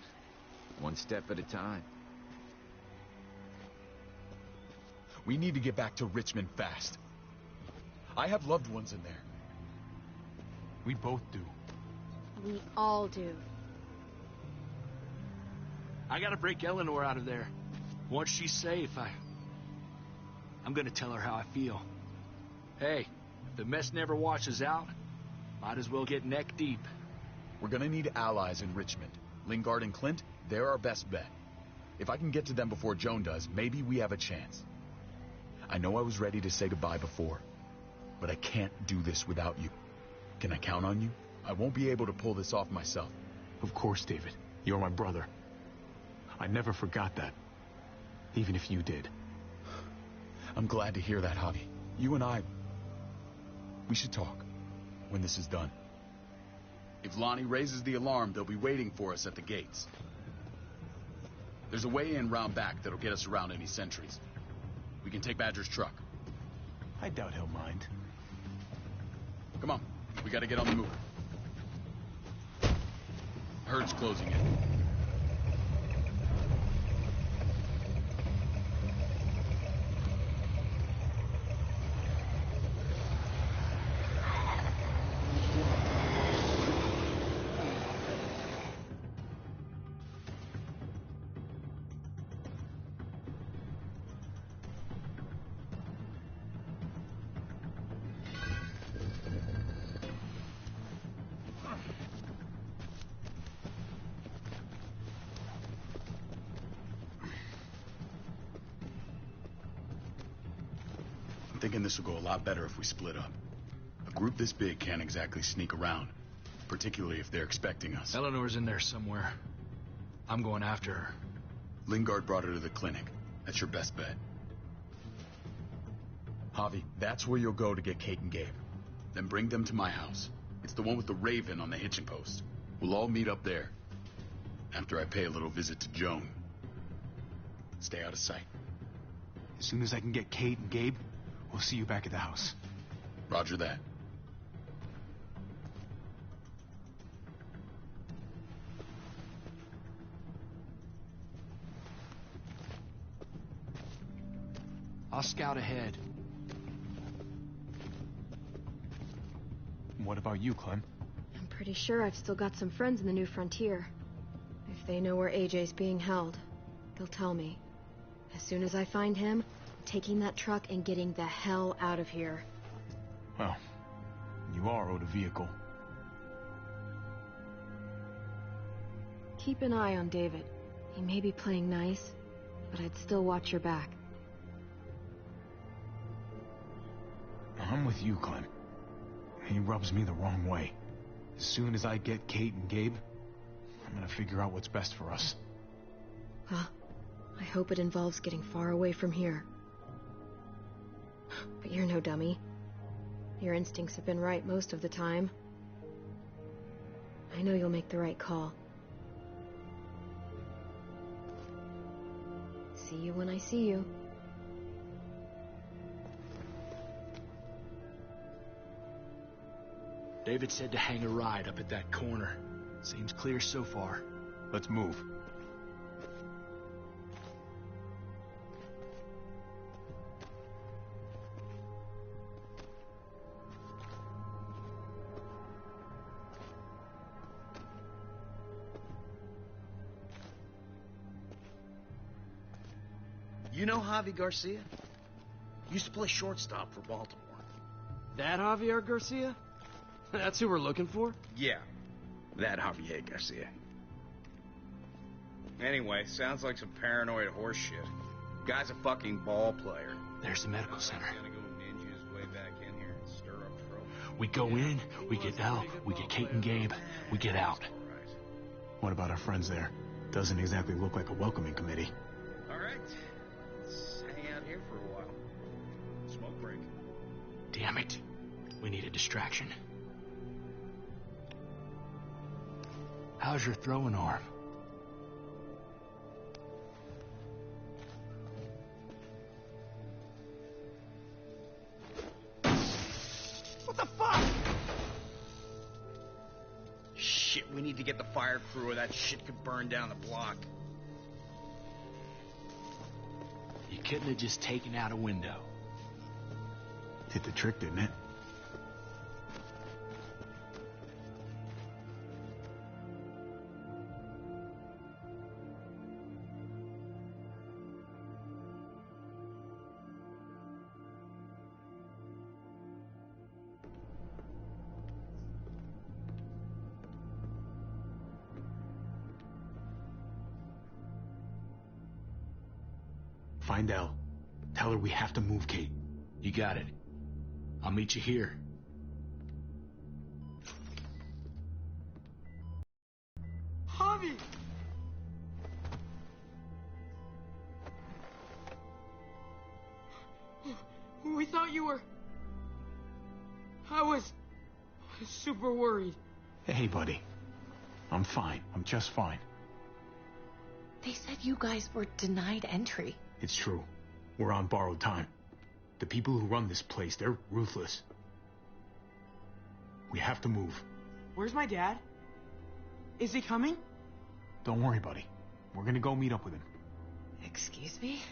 One step at a time. We need to get back to Richmond fast. I have loved ones in there. We both do. We all do. I gotta break Eleanor out of there. Once she's safe, I'm gonna tell her how I feel. Hey, if the mess never washes out, might as well get neck deep. We're gonna need allies in Richmond. Lingard and Clint, they're our best bet. If I can get to them before Joan does, maybe we have a chance. I know I was ready to say goodbye before, but I can't do this without you. Can I count on you? I won't be able to pull this off myself. Of course, David. You're my brother. I never forgot that. Even if you did. I'm glad to hear that, Javi. You and I... we should talk when this is done. If Lonnie raises the alarm, they'll be waiting for us at the gates. There's a way in round back that'll get us around any sentries. We can take Badger's truck. I doubt he'll mind. Come on, we gotta get on the move. Herd's closing in. I'm thinking this will go a lot better if we split up. A group this big can't exactly sneak around, particularly if they're expecting us. Eleanor's in there somewhere. I'm going after her. Lingard brought her to the clinic. That's your best bet. Javi, that's where you'll go to get Kate and Gabe. Then bring them to my house. It's the one with the raven on the hitching post. We'll all meet up there. After I pay a little visit to Joan. Stay out of sight. As soon as I can get Kate and Gabe, we'll see you back at the house. Roger that. I'll scout ahead. What about you, Clem? I'm pretty sure I've still got some friends in the New Frontier. If they know where AJ's being held, they'll tell me. As soon as I find him, I'm taking that truck and getting the hell out of here. Well, you are owed a vehicle. Keep an eye on David. He may be playing nice, but I'd still watch your back. I'm with you, Clem. He rubs me the wrong way. As soon as I get Kate and Gabe, I'm gonna figure out what's best for us. Well, I hope it involves getting far away from here. But you're no dummy. Your instincts have been right most of the time. I know you'll make the right call. See you when I see you. David said to hang a ride up at that corner. Seems clear so far. Let's move. You know Javi Garcia? Used to play shortstop for Baltimore. That Javier Garcia? That's who we're looking for? Yeah, that Javier Garcia. Anyway, sounds like some paranoid horse shit. Guy's a fucking ball player. There's the medical center. Gonna go ninja his way back in here and stir up trouble. We go in, we get Elle, we get Kate and Gabe, we get out. What about our friends there? Doesn't exactly look like a welcoming committee. All right, let's hang out here for a while. Smoke break. Damn it. We need a distraction. How's your throwing arm? What the fuck? Shit, we need to get the fire crew or that shit could burn down the block. You couldn't have just taken out a window. Hit the trick, didn't it? Find Elle. Tell her we have to move Kate. You got it. I'll meet you here. Javi! We thought you were... I was super worried. Hey, buddy. I'm fine. I'm just fine. They said you guys were denied entry. It's true. We're on borrowed time. The people who run this place, they're ruthless. We have to move. Where's my dad? Is he coming? Don't worry, buddy. We're gonna go meet up with him. Excuse me?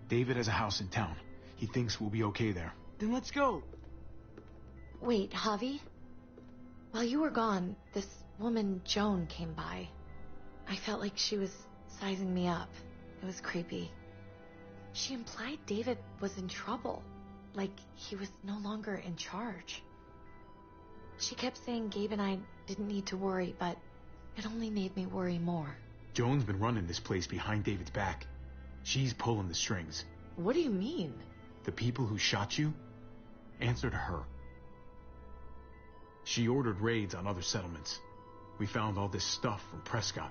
David has a house in town. He thinks we'll be okay there. Then let's go. Wait, Javi? While you were gone, this woman, Joan, came by. I felt like she was sizing me up. It was creepy. She implied David was in trouble. Like he was no longer in charge. She kept saying Gabe and I didn't need to worry, but it only made me worry more. Joan's been running this place behind David's back. She's pulling the strings. What do you mean? The people who shot you answer to her. She ordered raids on other settlements. We found all this stuff from Prescott.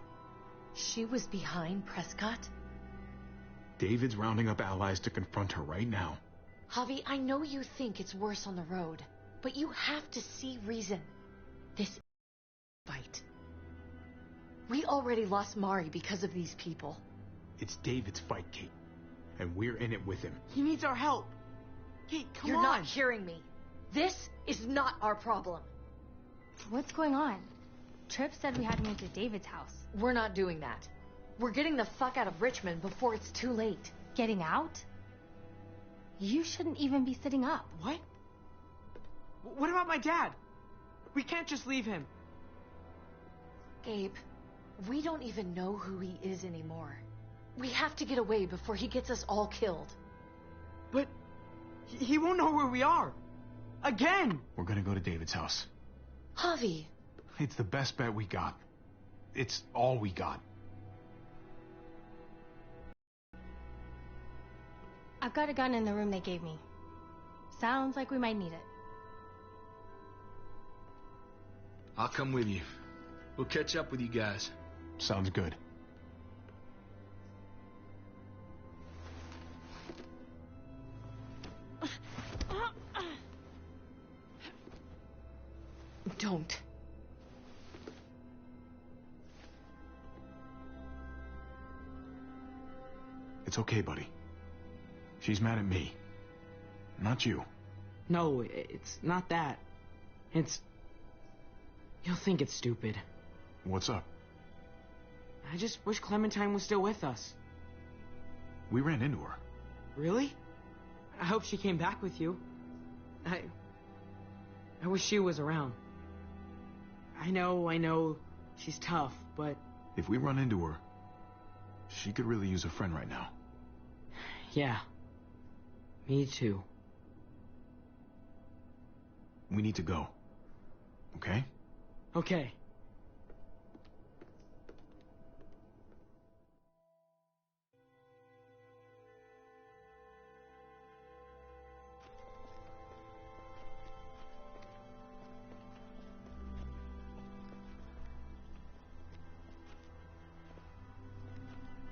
She was behind Prescott? David's rounding up allies to confront her right now. Javi, I know you think it's worse on the road, but you have to see reason. This fight. We already lost Mari because of these people. It's David's fight, Kate. And we're in it with him. He needs our help. Kate, come on. You're not hearing me. This is not our problem. What's going on? Tripp said we had to move to David's house. We're not doing that. We're getting the fuck out of Richmond before it's too late. Getting out? You shouldn't even be sitting up. What? What about my dad? We can't just leave him. Gabe, We don't even know who he is anymore. We have to get away before he gets us all killed. But he won't know where we are. Again! We're gonna go to David's house. Javi. It's the best bet we got. It's all we got. I've got a gun in the room they gave me. Sounds like we might need it. I'll come with you. We'll catch up with you guys. Sounds good. Don't. It's okay, buddy. She's mad at me. Not you. No, it's not that. It's... You'll think it's stupid. What's up? I just wish Clementine was still with us. We ran into her. Really? I hope she came back with you. I wish she was around. I know, she's tough, but... If we run into her, she could really use a friend right now. Yeah. Me too. We need to go. Okay? Okay.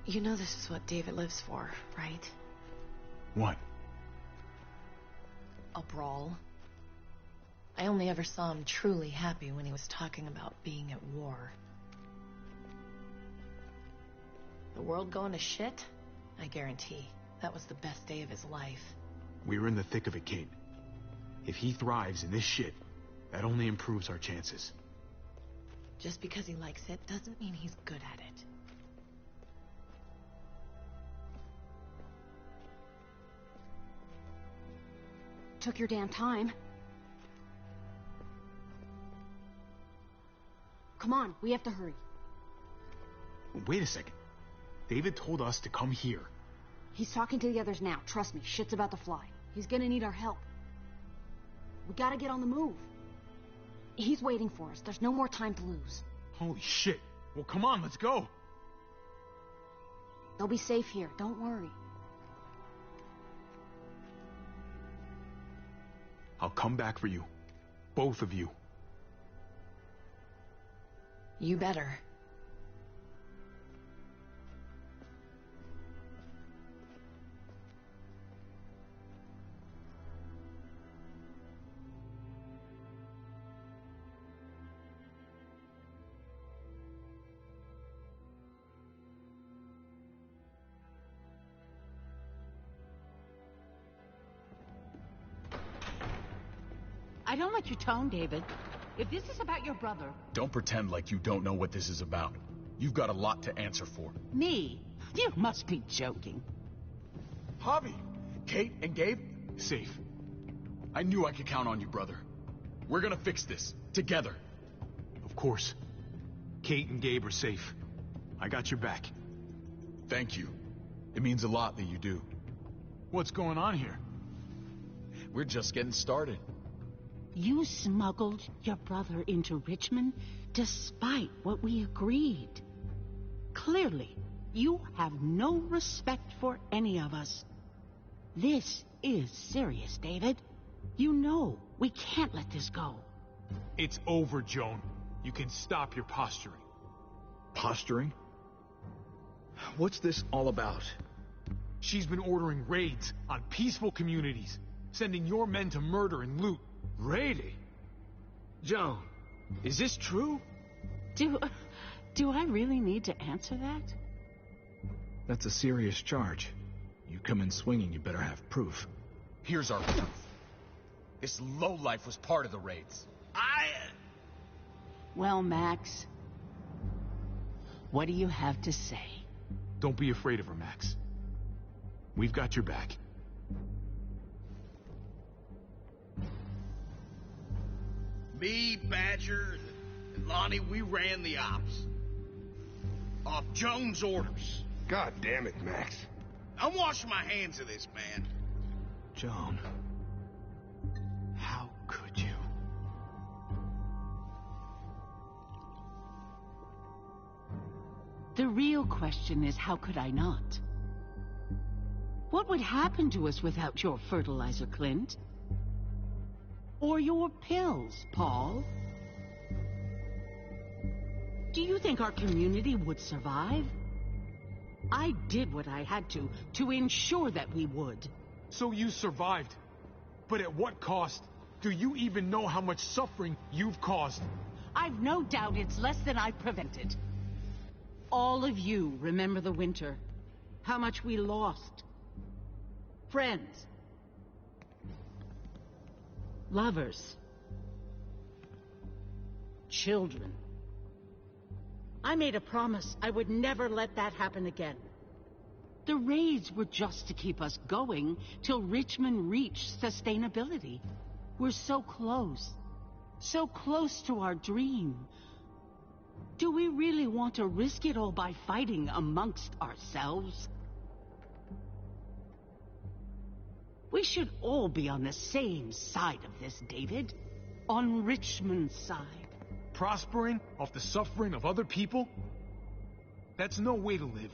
You know this is what David lives for, right? What? A brawl. I only ever saw him truly happy when he was talking about being at war. The world going to shit? I guarantee that was the best day of his life. We're in the thick of it, Kate. If he thrives in this shit, that only improves our chances. Just because he likes it doesn't mean he's good at it. Took your damn time. Come on, we have to hurry. Wait a second. David told us to come here. He's talking to the others now. Trust me, shit's about to fly. He's gonna need our help. We gotta get on the move. He's waiting for us. There's no more time to lose. Holy shit. Well, come on, let's go. They'll be safe here. Don't worry. I'll come back for you. Both of you. You better. I don't like your tone, David. If this is about your brother... Don't pretend like you don't know what this is about. You've got a lot to answer for. Me? You must be joking. Javi, Kate and Gabe, safe. I knew I could count on you, brother. We're gonna fix this, together. Of course. Kate and Gabe are safe. I got your back. Thank you. It means a lot that you do. What's going on here? We're just getting started. You smuggled your brother into Richmond despite what we agreed. Clearly, you have no respect for any of us. This is serious, David. You know we can't let this go. It's over, Joan. You can stop your posturing. Posturing? What's this all about? She's been ordering raids on peaceful communities, sending your men to murder and loot. Really? Joan, is this true? Do I really need to answer that? That's a serious charge. You come in swinging, you better have proof. Here's our proof. This lowlife was part of the raids. Well, Max, what do you have to say? Don't be afraid of her, Max. We've got your back. Me, Badger, and Lonnie, we ran the ops. off Jones' orders. God damn it, Max. I'm washing my hands of this, man. Joan, how could you? The real question is, how could I not? What would happen to us without your fertilizer, Clint? Or your pills, Paul? Do you think our community would survive? I did what I had to ensure that we would. So you survived. But at what cost? Do you even know how much suffering you've caused? I've no doubt it's less than I've prevented. All of you remember the winter. How much we lost. Friends. Lovers. Children. I made a promise I would never let that happen again. The raids were just to keep us going till Richmond reached sustainability. We're so close to our dream. Do we really want to risk it all by fighting amongst ourselves? We should all be on the same side of this, David. On Richmond's side. Prospering off the suffering of other people? That's no way to live.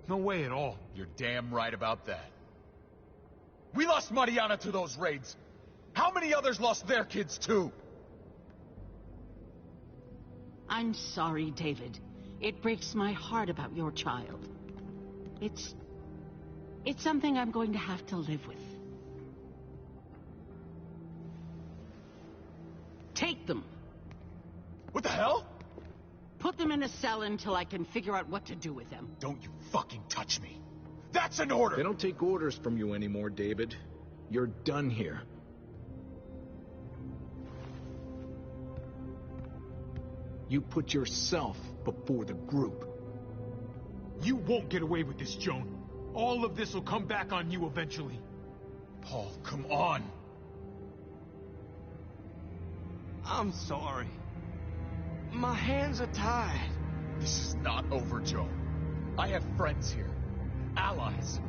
No way at all. You're damn right about that. We lost Mariana to those raids. How many others lost their kids too? I'm sorry, David. It breaks my heart about your child. It's something I'm going to have to live with. Take them. What the hell? Put them in a cell until I can figure out what to do with them. Don't you fucking touch me. That's an order! They don't take orders from you anymore, David. You're done here. You put yourself before the group. You won't get away with this, Joan. All of this will come back on you eventually. Paul, come on. I'm sorry. My hands are tied. This is not over, Joan. I have friends here. Allies.